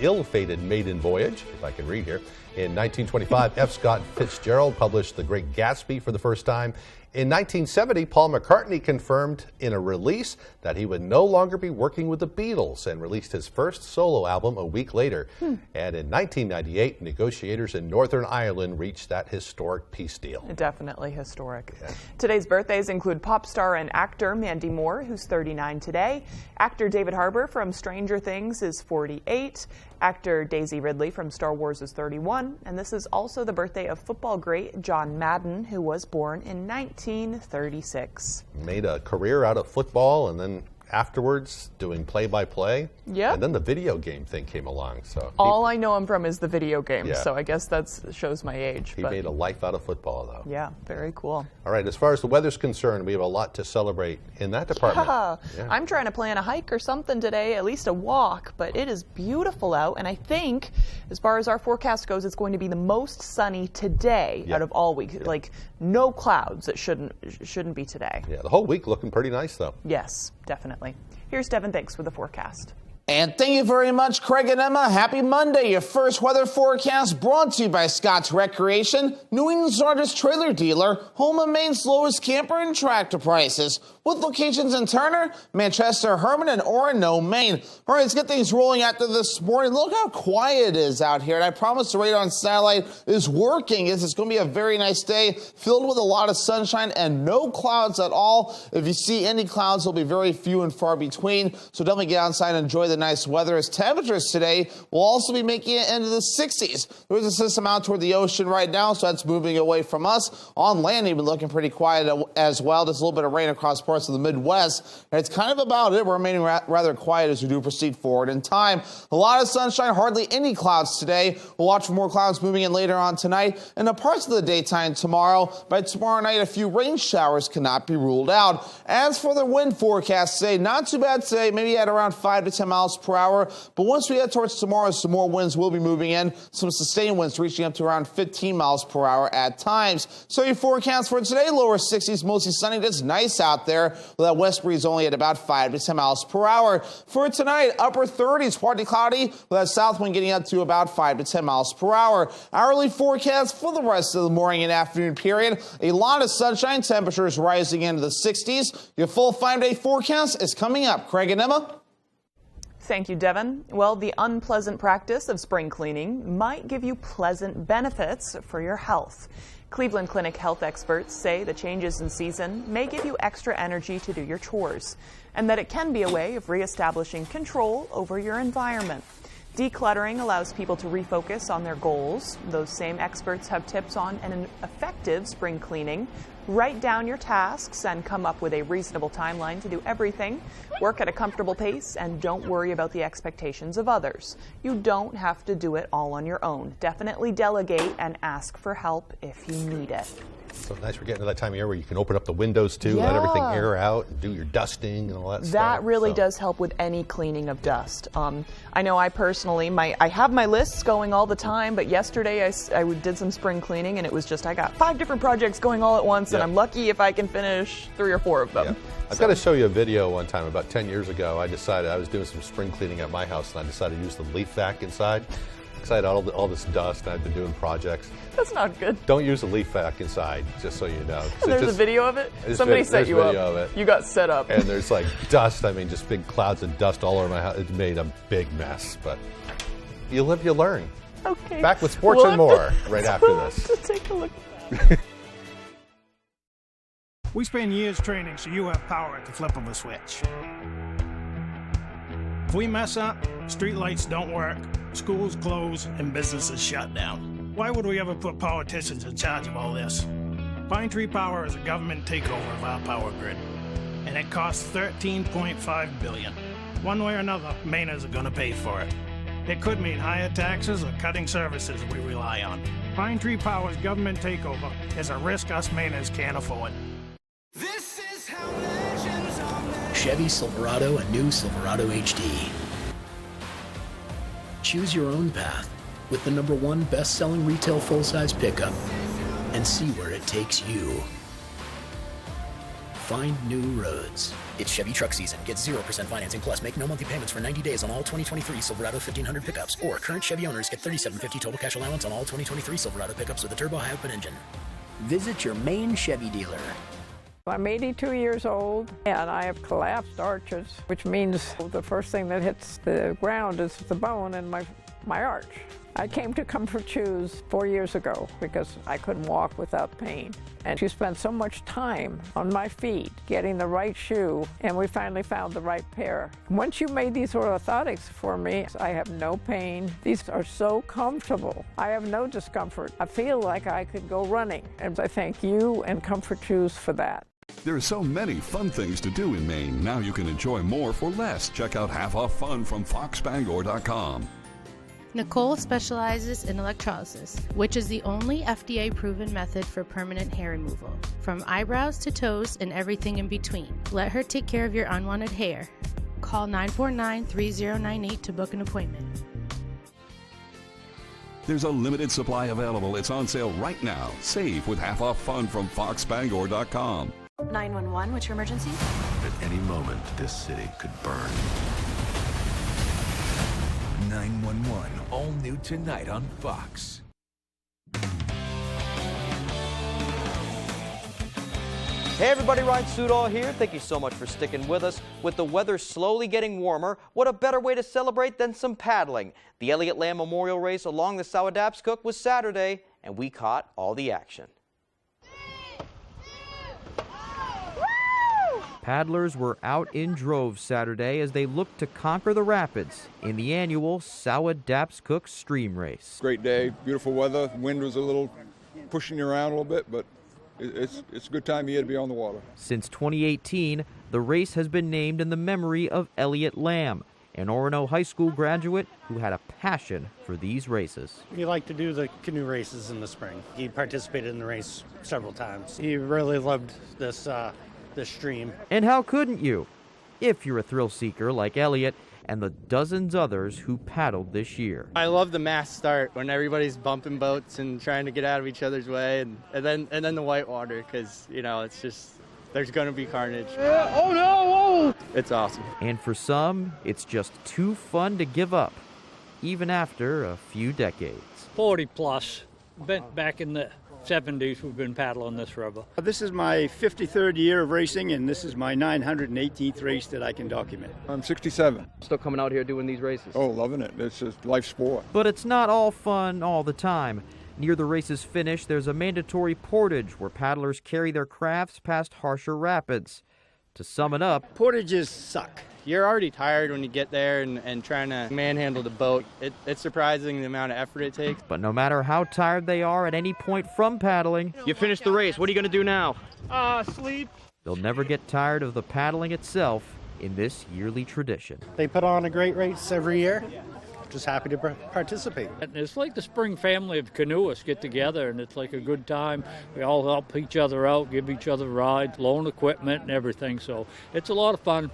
ill-fated maiden voyage, if I can read here. In 1925, F. Scott Fitzgerald published The Great Gatsby for the first time. In 1970, Paul McCartney confirmed in a release that he would no longer be working with the Beatles and released his first solo album a week later. And in 1998, negotiators in Northern Ireland reached that historic peace deal. Definitely historic. Yeah. Today's birthdays include pop star and actor Mandy Moore, who's 39 today. Actor David Harbour from Stranger Things is 48. Actor Daisy Ridley from Star Wars is 31. And this is also the birthday of football great John Madden, who was born in 1936. Made a career out of football and then afterwards doing play-by-play. Yeah. And then the video game thing came along. So all I know him from is the video game. Yeah. So I guess that shows my age. He made a life out of football, though. Yeah, very cool. All right, as far as the weather's concerned, we have a lot to celebrate in that department. Yeah. I'm trying to plan a hike or something today, at least a walk, but it is beautiful out. And I think, as far as our forecast goes, it's going to be the most sunny today out of all week. Yeah. Like, no clouds. It shouldn't be today. Yeah, the whole week looking pretty nice, though. Yes, definitely. Here's Devin Thanks with the forecast. And thank you very much, Craig and Emma. Happy Monday. Your first weather forecast brought to you by Scott's Recreation, New England's largest trailer dealer, home of Maine's lowest camper and tractor prices. With locations in Turner, Manchester, Herman, and Orono, Maine. All right, let's get things rolling after this morning. Look how quiet it is out here. And I promise the radar on satellite is working. It's going to be a very nice day filled with a lot of sunshine and no clouds at all. If you see any clouds, they'll be very few and far between. So definitely get outside and enjoy the nice weather. As temperatures today will also be making it into the 60s. There's a system out toward the ocean right now, so that's moving away from us. On land, even looking pretty quiet as well. Just a little bit of rain across parts of the Midwest. And it's kind of about it. We're remaining rather quiet as we do proceed forward in time. A lot of sunshine, hardly any clouds today. We'll watch for more clouds moving in later on tonight. And the parts of the daytime tomorrow. By tomorrow night, a few rain showers cannot be ruled out. As for the wind forecast today, not too bad today. Maybe at around 5 to 10 miles miles per hour. But once we head towards tomorrow, some more winds will be moving in. Some sustained winds reaching up to around 15 miles per hour at times. So your forecast for today, lower 60s, mostly sunny. That's nice out there. With that west breeze only at about 5 to 10 miles per hour. For tonight, upper 30s, partly cloudy, with that south wind getting up to about 5 to 10 miles per hour. Hourly forecast for the rest of the morning and afternoon period. A lot of sunshine, temperatures rising into the 60s. Your full 5-day forecast is coming up. Craig and Emma. Thank you, Devin. Well, the unpleasant practice of spring cleaning might give you pleasant benefits for your health. Cleveland Clinic health experts say the changes in season may give you extra energy to do your chores, and that it can be a way of reestablishing control over your environment. Decluttering allows people to refocus on their goals. Those same experts have tips on an effective spring cleaning. Write down your tasks and come up with a reasonable timeline to do everything. Work at a comfortable pace and don't worry about the expectations of others. You don't have to do it all on your own. Definitely delegate and ask for help if you need it. So nice we're getting to that time of year where you can open up the windows too, let everything air out, and do your dusting and all that stuff. That really does help with any cleaning of dust. I know I personally, I have my lists going all the time, but yesterday I did some spring cleaning and it was just, I got 5 different projects going all at once, and I'm lucky if I can finish 3 or 4 of them. I've got to show you a video one time. About 10 years ago, I decided I was doing some spring cleaning at my house, and I decided to use the leaf vac inside. Because I had all this dust, and I've been doing projects. That's not good. Don't use a leaf vac inside, just so you know. There's a video of it? Somebody set you up. Of it. You got set up. And there's like dust, just big clouds of dust all over my house. It made a big mess, but you live, you learn. Okay. Back with sports and more right after this. We'll take a look at that. We spend years training so you have power at the flip of a switch. If we mess up, streetlights don't work, schools close, and businesses shut down. Why would we ever put politicians in charge of all this? Pine Tree Power is a government takeover of our power grid, and it costs $13.5 billion. One way or another, Mainers are going to pay for it. It could mean higher taxes or cutting services we rely on. Pine Tree Power's government takeover is a risk us Mainers can't afford. Chevy Silverado and new Silverado HD. Choose your own path with the #1 best-selling retail full-size pickup and see where it takes you. Find new roads. It's Chevy truck season. Get 0% financing plus make no monthly payments for 90 days on all 2023 Silverado 1500 pickups. Or current Chevy owners get $37.50 total cash allowance on all 2023 Silverado pickups with a turbo high-output engine. Visit your main Chevy dealer. I'm 82 years old and I have collapsed arches, which means the first thing that hits the ground is the bone in my arch. I came to Comfort Shoes 4 years ago because I couldn't walk without pain. And she spent so much time on my feet getting the right shoe, and we finally found the right pair. Once you made these orthotics for me, I have no pain. These are so comfortable. I have no discomfort. I feel like I could go running, and I thank you and Comfort Shoes for that. There are so many fun things to do in Maine. Now you can enjoy more for less. Check out Half Off Fun from foxbangor.com. Nicole specializes in electrolysis, which is the only FDA-proven method for permanent hair removal, from eyebrows to toes and everything in between. Let her take care of your unwanted hair. Call 949-3098 to book an appointment. There's a limited supply available. It's on sale right now. Save with Half Off Fun from foxbangor.com. 911, what's your emergency? At any moment, this city could burn. 911, all new tonight on Fox. Hey everybody, Ryan Sudol here. Thank you so much for sticking with us. With the weather slowly getting warmer, what a better way to celebrate than some paddling. The Elliott Lamb Memorial Race along the Sawadappscook was Saturday, and we caught all the action. Paddlers were out in droves Saturday as they looked to conquer the rapids in the annual Sawadappscook Stream Race. Great day, beautiful weather. Wind was a little pushing you around a little bit, but it's a good time of year to be on the water. Since 2018, the race has been named in the memory of Elliott Lamb, an Orono High School graduate who had a passion for these races. He liked to do the canoe races in the spring. He participated in the race several times. He really loved this stream. And how couldn't you? If you're a thrill seeker like Elliott, and the dozens others who paddled this year. I love the mass start when everybody's bumping boats and trying to get out of each other's way, and then the whitewater, because, you know, it's just, there's going to be carnage. Oh no! It's awesome. And for some, it's just too fun to give up, even after a few decades. 40 plus. Been back in the 70s, we've been paddling this river. This is my 53rd year of racing, and this is my 918th race that I can document. I'm 67. Still coming out here doing these races? Oh, loving it. It's a life sport. But it's not all fun all the time. Near the race's finish, there's a mandatory portage where paddlers carry their crafts past harsher rapids. To sum it up, portages suck. You're already tired when you get there and trying to manhandle the boat. It's surprising the amount of effort it takes. But no matter how tired they are at any point from paddling, you finished the race. What are you going to do now? Sleep. They'll never get tired of the paddling itself in this yearly tradition. They put on a great race every year. Just happy to participate. It's like the spring family of canoeists get together, and it's like a good time. We all help each other out, give each other rides, loan equipment and everything, so it's a lot of fun.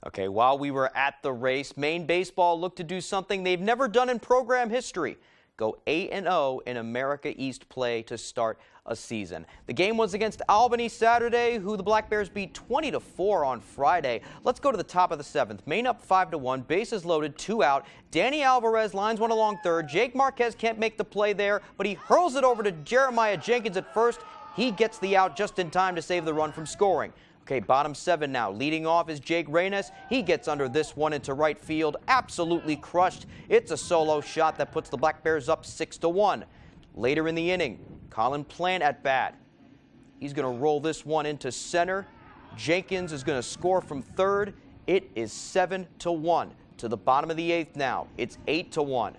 Okay, while we were at the race, Maine baseball looked to do something they've never done in program history. Go 8-0 in America East play to start a season. The game was against Albany Saturday, who the Black Bears beat 20-4 on Friday. Let's go to the top of the 7th. Maine up 5-1, bases loaded, 2 out. Danny Alvarez lines one along third. Jake Marquez can't make the play there, but he hurls it over to Jeremiah Jenkins at first. He gets the out just in time to save the run from scoring. Okay, bottom 7 now. Leading off is Jake Reynes. He gets under this one into right field. Absolutely crushed. It's a solo shot that puts the Black Bears up 6-1. Later in the inning, Colin Plant at bat. He's going to roll this one into center. Jenkins is going to score from third. It is 7-1. To the bottom of the 8th now. It's 8-1.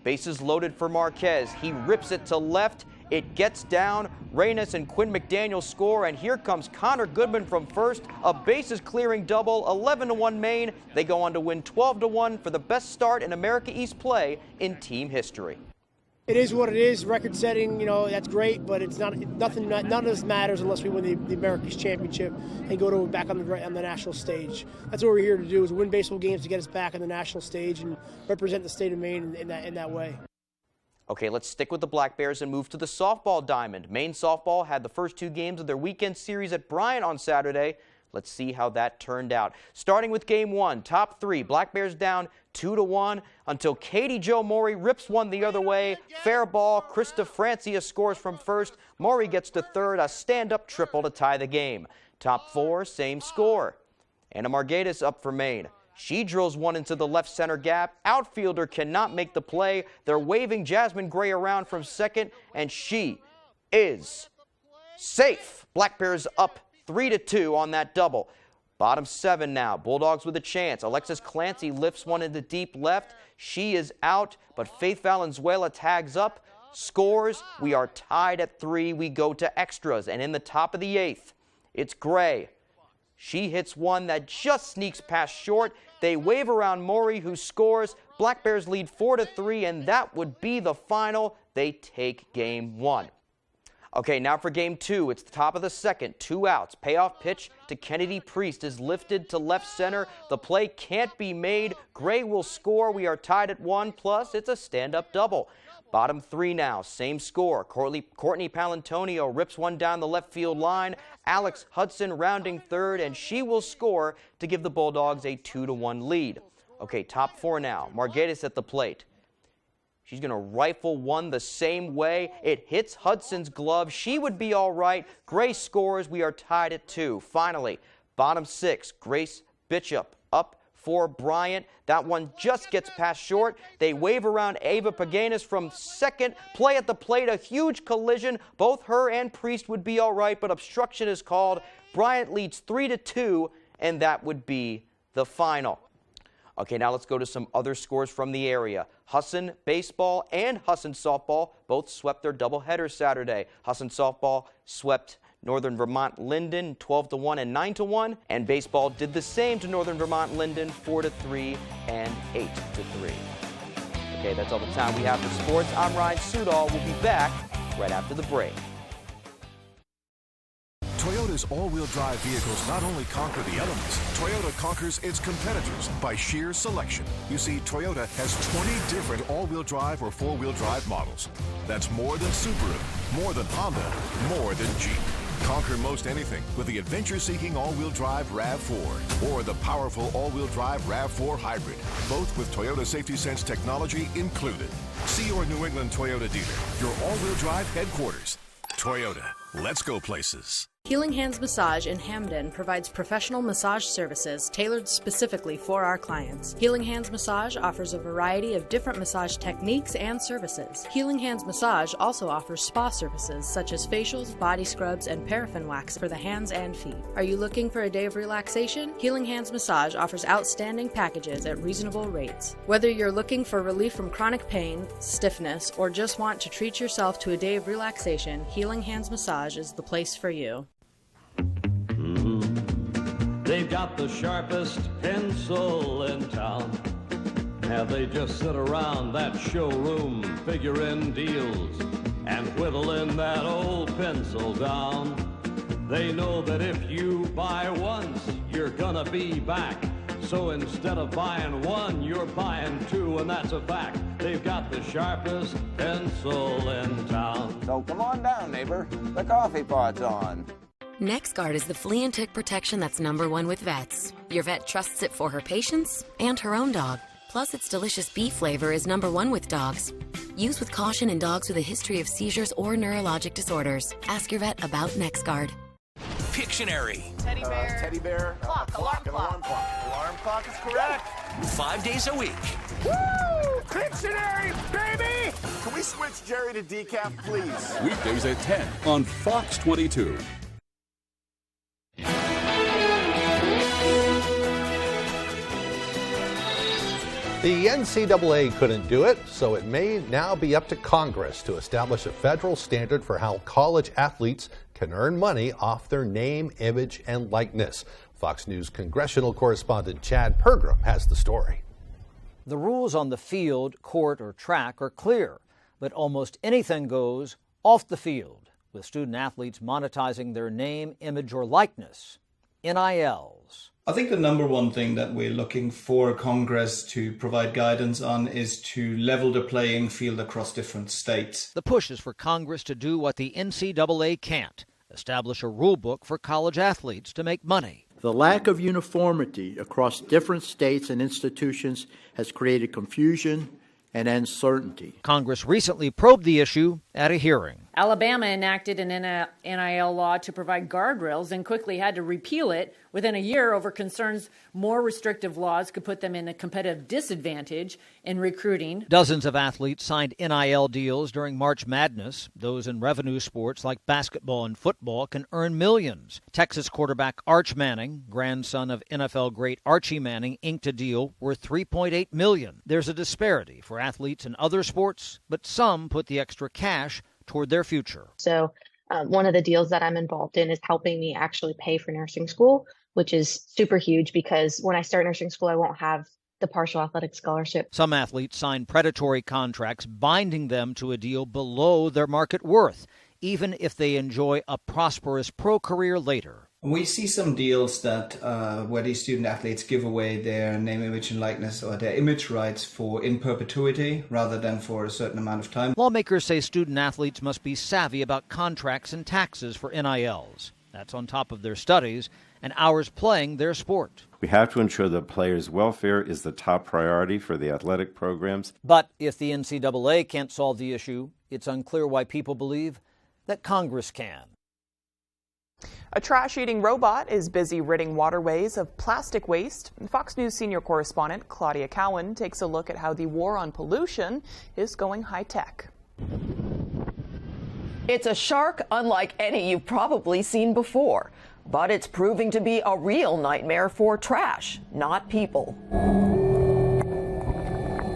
Bases loaded for Marquez. He rips it to left. It gets down. Reynes and Quinn McDaniel score, and here comes Connor Goodman from first. A bases clearing double, 11-1 Maine. They go on to win 12-1 for the best start in America East play in team history. It is what it is. Record setting, you know, that's great, but it's nothing. None of this matters unless we win the America East championship and go to back on the national stage. That's what we're here to do: is win baseball games to get us back on the national stage and represent the state of Maine in that way. Okay, let's stick with the Black Bears and move to the softball diamond. Maine softball had the first 2 games of their weekend series at Bryant on Saturday. Let's see how that turned out. Starting with game 1, top 3, Black Bears down 2-1 until Katie Jo Maury rips one the other way. Fair ball, Krista Francia scores from first. Maury gets to third, a stand-up triple to tie the game. Top 4, same score. Anna Margaitis up for Maine. She drills one into the left center gap. Outfielder cannot make the play. They're waving Jasmine Gray around from second, and she is safe. Black Bears up 3-2 on that double. Bottom 7 now. Bulldogs with a chance. Alexis Clancy lifts one into deep left. She is out, but Faith Valenzuela tags up, scores. We are tied at 3. We go to extras, and in the top of the 8th, it's Gray. She hits one that just sneaks past short. They wave around Maury, who scores. Black Bears lead 4-3, and that would be the final. They take game 1. Okay, now for game 2. It's the top of the 2nd. 2 outs. Payoff pitch to Kennedy Priest is lifted to left center. The play can't be made. Gray will score. We are tied at 1, plus it's a stand-up double. Bottom 3 now, same score. Courtney Palantonio rips one down the left field line. Alex Hudson rounding third, and she will score to give the Bulldogs a 2-1 lead. Okay, top 4 now. Margaitis at the plate. She's going to rifle one the same way. It hits Hudson's glove. She would be all right. Gray scores. We are tied at 2. Finally, bottom 6, Grace Bishop up for Bryant. That one just gets past short. They wave around Ava Paganis from second. Play at the plate, a huge collision. Both her and Priest would be all right, but obstruction is called. Bryant leads 3-2, and that would be the final. Okay, now let's go to some other scores from the area. Husson baseball and Husson softball both swept their doubleheader Saturday. Husson softball swept Northern Vermont Linden 12-1 and 9-1, and baseball did the same to Northern Vermont Linden 4-3 and 8-3. Okay, that's all the time we have for sports. I'm Ryan Sudol. We'll be back right after the break. Toyota's all-wheel drive vehicles not only conquer the elements, Toyota conquers its competitors by sheer selection. You see, Toyota has 20 different all-wheel drive or four-wheel drive models. That's more than Subaru, more than Honda, more than Jeep. Conquer most anything with the adventure-seeking all-wheel drive RAV4 or the powerful all-wheel drive RAV4 Hybrid, both with Toyota Safety Sense technology included. See your New England Toyota dealer, your all-wheel drive headquarters. Toyota, let's go places. Healing Hands Massage in Hamden provides professional massage services tailored specifically for our clients. Healing Hands Massage offers a variety of different massage techniques and services. Healing Hands Massage also offers spa services such as facials, body scrubs, and paraffin wax for the hands and feet. Are you looking for a day of relaxation? Healing Hands Massage offers outstanding packages at reasonable rates. Whether you're looking for relief from chronic pain, stiffness, or just want to treat yourself to a day of relaxation, Healing Hands Massage is the place for you. They've got the sharpest pencil in town. Have they just sit around that showroom figuring deals and whittling that old pencil down? They know that if you buy once, you're gonna be back. So instead of buying one, you're buying two, and that's a fact. They've got the sharpest pencil in town. So come on down, neighbor. The coffee pot's on. NexGard is the flea and tick protection that's #1 with vets. Your vet trusts it for her patients and her own dog. Plus, its delicious beef flavor is #1 with dogs. Use with caution in dogs with a history of seizures or neurologic disorders. Ask your vet about NexGard. Pictionary. Teddy bear. Teddy bear. Clock. Alarm clock. Alarm clock is correct. 5 days a week. Woo! Pictionary, baby! Can we switch Jerry to decaf, please? Weekdays at 10 on Fox 22. The NCAA couldn't do it, so it may now be up to Congress to establish a federal standard for how college athletes can earn money off their name, image, and likeness. Fox News congressional correspondent Chad Pergram has the story. The rules on the field, court, or track are clear, but almost anything goes off the field, with student athletes monetizing their name, image, or likeness. NILs. I think the #1 thing that we're looking for Congress to provide guidance on is to level the playing field across different states. The push is for Congress to do what the NCAA can't, establish a rule book for college athletes to make money. The lack of uniformity across different states and institutions has created confusion and uncertainty. Congress recently probed the issue at a hearing. Alabama enacted an NIL law to provide guardrails and quickly had to repeal it within a year over concerns more restrictive laws could put them in a competitive disadvantage in recruiting. Dozens of athletes signed NIL deals during March Madness. Those in revenue sports like basketball and football can earn millions. Texas quarterback Arch Manning, grandson of NFL great Archie Manning, inked a deal worth $3.8 million. There's a disparity for athletes in other sports, but some put the extra cash toward their future. So one of the deals that I'm involved in is helping me actually pay for nursing school, which is super huge because when I start nursing school, I won't have the partial athletic scholarship. Some athletes sign predatory contracts binding them to a deal below their market worth, even if they enjoy a prosperous pro career later. We see some deals that where these student athletes give away their name, image, and likeness or their image rights for in perpetuity rather than for a certain amount of time. Lawmakers say student athletes must be savvy about contracts and taxes for NILs. That's on top of their studies and hours playing their sport. We have to ensure that players' welfare is the top priority for the athletic programs. But if the NCAA can't solve the issue, it's unclear why people believe that Congress can. A trash-eating robot is busy ridding waterways of plastic waste. Fox News senior correspondent Claudia Cowan takes a look at how the war on pollution is going high-tech. It's a shark unlike any you've probably seen before, but it's proving to be a real nightmare for trash, not people.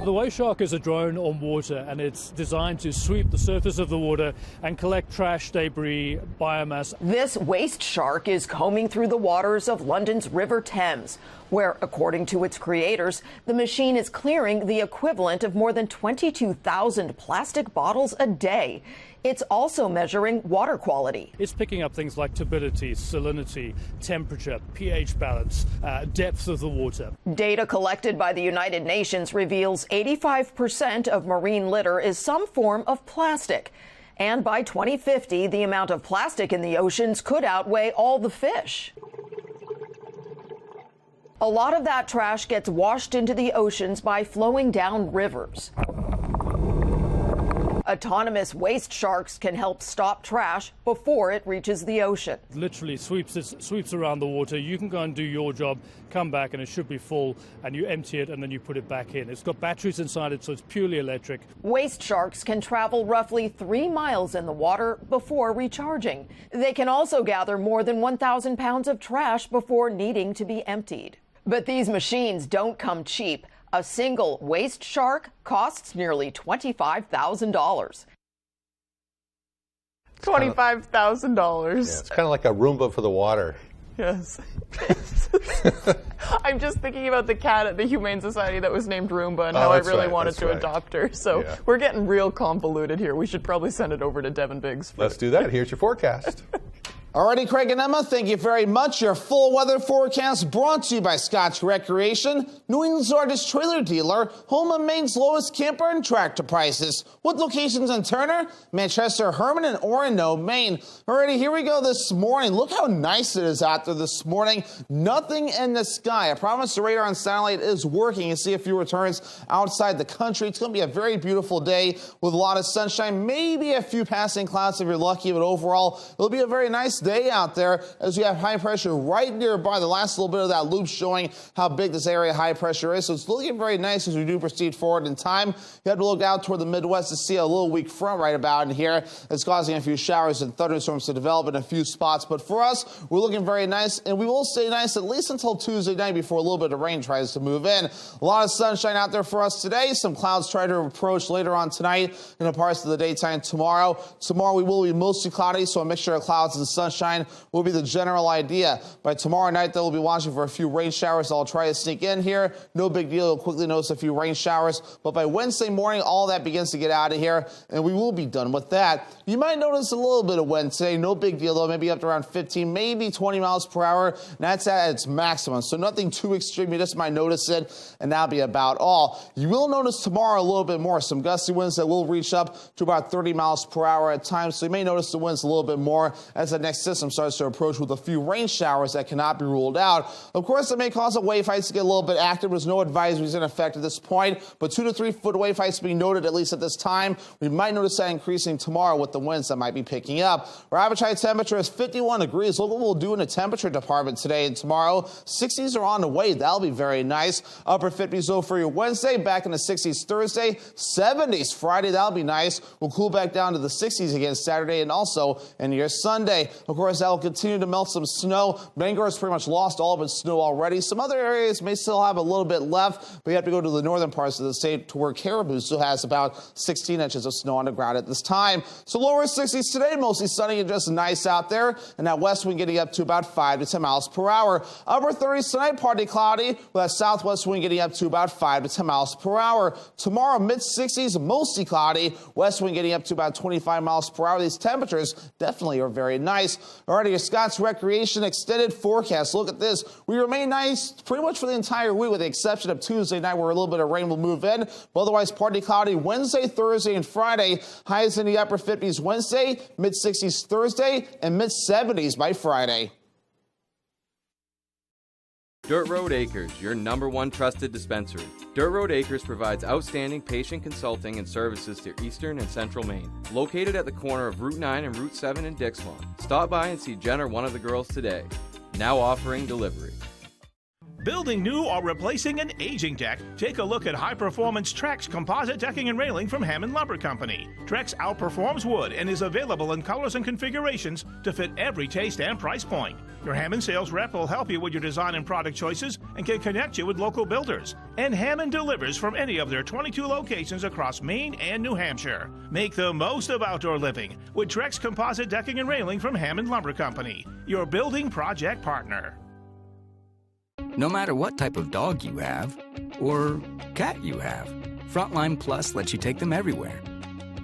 The Wave Shark is a drone on water, and it's designed to sweep the surface of the water and collect trash, debris, biomass. This waste shark is combing through the waters of London's River Thames, where, according to its creators, the machine is clearing the equivalent of more than 22,000 plastic bottles a day. It's also measuring water quality. It's picking up things like turbidity, salinity, temperature, pH balance, depth of the water. Data collected by the United Nations reveals 85% of marine litter is some form of plastic. And by 2050, the amount of plastic in the oceans could outweigh all the fish. A lot of that trash gets washed into the oceans by flowing down rivers. Autonomous waste sharks can help stop trash before it reaches the ocean. Literally sweeps around the water. You can go and do your job, come back, and it should be full, and you empty it, and then you put it back in. It's got batteries inside it, so it's purely electric. Waste sharks can travel roughly 3 miles in the water before recharging. They can also gather more than 1,000 pounds of trash before needing to be emptied. But these machines don't come cheap. A single waste shark costs nearly $25,000. $25,000. Yeah, it's kind of like a Roomba for the water. Yes. I'm just thinking about the cat at the Humane Society that was named Roomba and how I really wanted to adopt her. So we're getting real convoluted here. We should probably send it over to Devin Biggs. Let's do that. Here's your forecast. Alrighty, Craig and Emma, thank you very much. Your full weather forecast brought to you by Scotch Recreation, New England's largest trailer dealer, home of Maine's lowest camper and tractor prices. With locations in Turner, Manchester, Herman, and Orono, Maine. Alrighty, here we go this morning. Look how nice it is out there this morning. Nothing in the sky. I promise the radar and satellite is working. You see a few returns outside the country. It's going to be a very beautiful day with a lot of sunshine, maybe a few passing clouds if you're lucky, but overall, it'll be a very nice day out there as we have high pressure right nearby. The last little bit of that loop showing how big this area high pressure is. So it's looking very nice as we do proceed forward in time. You have to look out toward the Midwest to see a little weak front right about in here. It's causing a few showers and thunderstorms to develop in a few spots. But for us, we're looking very nice, and we will stay nice at least until Tuesday night before a little bit of rain tries to move in. A lot of sunshine out there for us today. Some clouds try to approach later on tonight in the parts of the daytime tomorrow. Tomorrow we will be mostly cloudy, so a mixture of clouds and sunshine will be the general idea. By tomorrow night, they'll be watching for a few rain showers. I'll try to sneak in here. No big deal. You'll quickly notice a few rain showers. But by Wednesday morning, all that begins to get out of here, and we will be done with that. You might notice a little bit of wind today. No big deal, though. Maybe up to around 15, maybe 20 miles per hour. And that's at its maximum. So nothing too extreme. You just might notice it, and that'll be about all. You will notice tomorrow a little bit more. Some gusty winds that will reach up to about 30 miles per hour at times. So you may notice the winds a little bit more as the next system starts to approach with a few rain showers that cannot be ruled out. Of course, it may cause the wave heights to get a little bit active. There's no advisories in effect at this point, but 2 to 3 foot wave heights being noted at least at this time. We might notice that increasing tomorrow with the winds that might be picking up. Our average high temperature is 51 degrees. Look what we'll do in the temperature department today and tomorrow. 60s are on the way. That'll be very nice. Upper 50s though for your Wednesday. Back in the 60s Thursday. 70s Friday. That'll be nice. We'll cool back down to the 60s again Saturday and also in your Sunday. Of course, that'll continue to melt some snow. Bangor's pretty much lost all of its snow already. Some other areas may still have a little bit left, but you have to go to the northern parts of the state to where Caribou still has about 16 inches of snow on the ground at this time. So lower 60s today, mostly sunny and just nice out there. And that west wind getting up to about 5 to 10 miles per hour. Upper 30s tonight, partly cloudy, with that southwest wind getting up to about 5 to 10 miles per hour. Tomorrow, mid 60s, mostly cloudy. West wind getting up to about 25 miles per hour. These temperatures definitely are very nice. Alrighty, your Scott's Recreation extended forecast. Look at this. We remain nice pretty much for the entire week with the exception of Tuesday night where a little bit of rain will move in. But otherwise, partly cloudy Wednesday, Thursday, and Friday. Highs in the upper 50s Wednesday, mid 60s Thursday, and mid 70s by Friday. Dirt Road Acres, your #1 trusted dispensary. Dirt Road Acres provides outstanding patient consulting and services to eastern and central Maine. Located at the corner of Route 9 and Route 7 in Dixmont. Stop by and see Jen or one of the girls today. Now offering delivery. Building new or replacing an aging deck? Take a look at high-performance Trex composite decking and railing from Hammond Lumber Company. Trex outperforms wood and is available in colors and configurations to fit every taste and price point. Your Hammond sales rep will help you with your design and product choices and can connect you with local builders. And Hammond delivers from any of their 22 locations across Maine and New Hampshire. Make the most of outdoor living with Trex composite decking and railing from Hammond Lumber Company, your building project partner. No matter what type of dog you have, or cat you have, Frontline Plus lets you take them everywhere,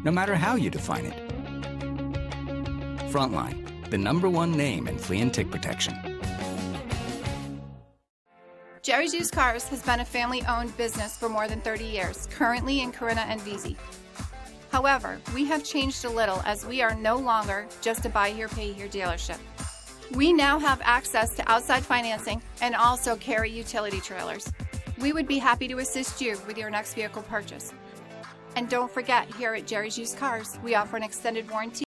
no matter how you define it. Frontline, the #1 name in flea and tick protection. Jerry's Used Cars has been a family-owned business for more than 30 years, currently in Corinna and Vesey. However, we have changed a little as we are no longer just a buy here, pay here dealership. We now have access to outside financing and also carry utility trailers. We would be happy to assist you with your next vehicle purchase. And don't forget, here at Jerry's Used Cars, we offer an extended warranty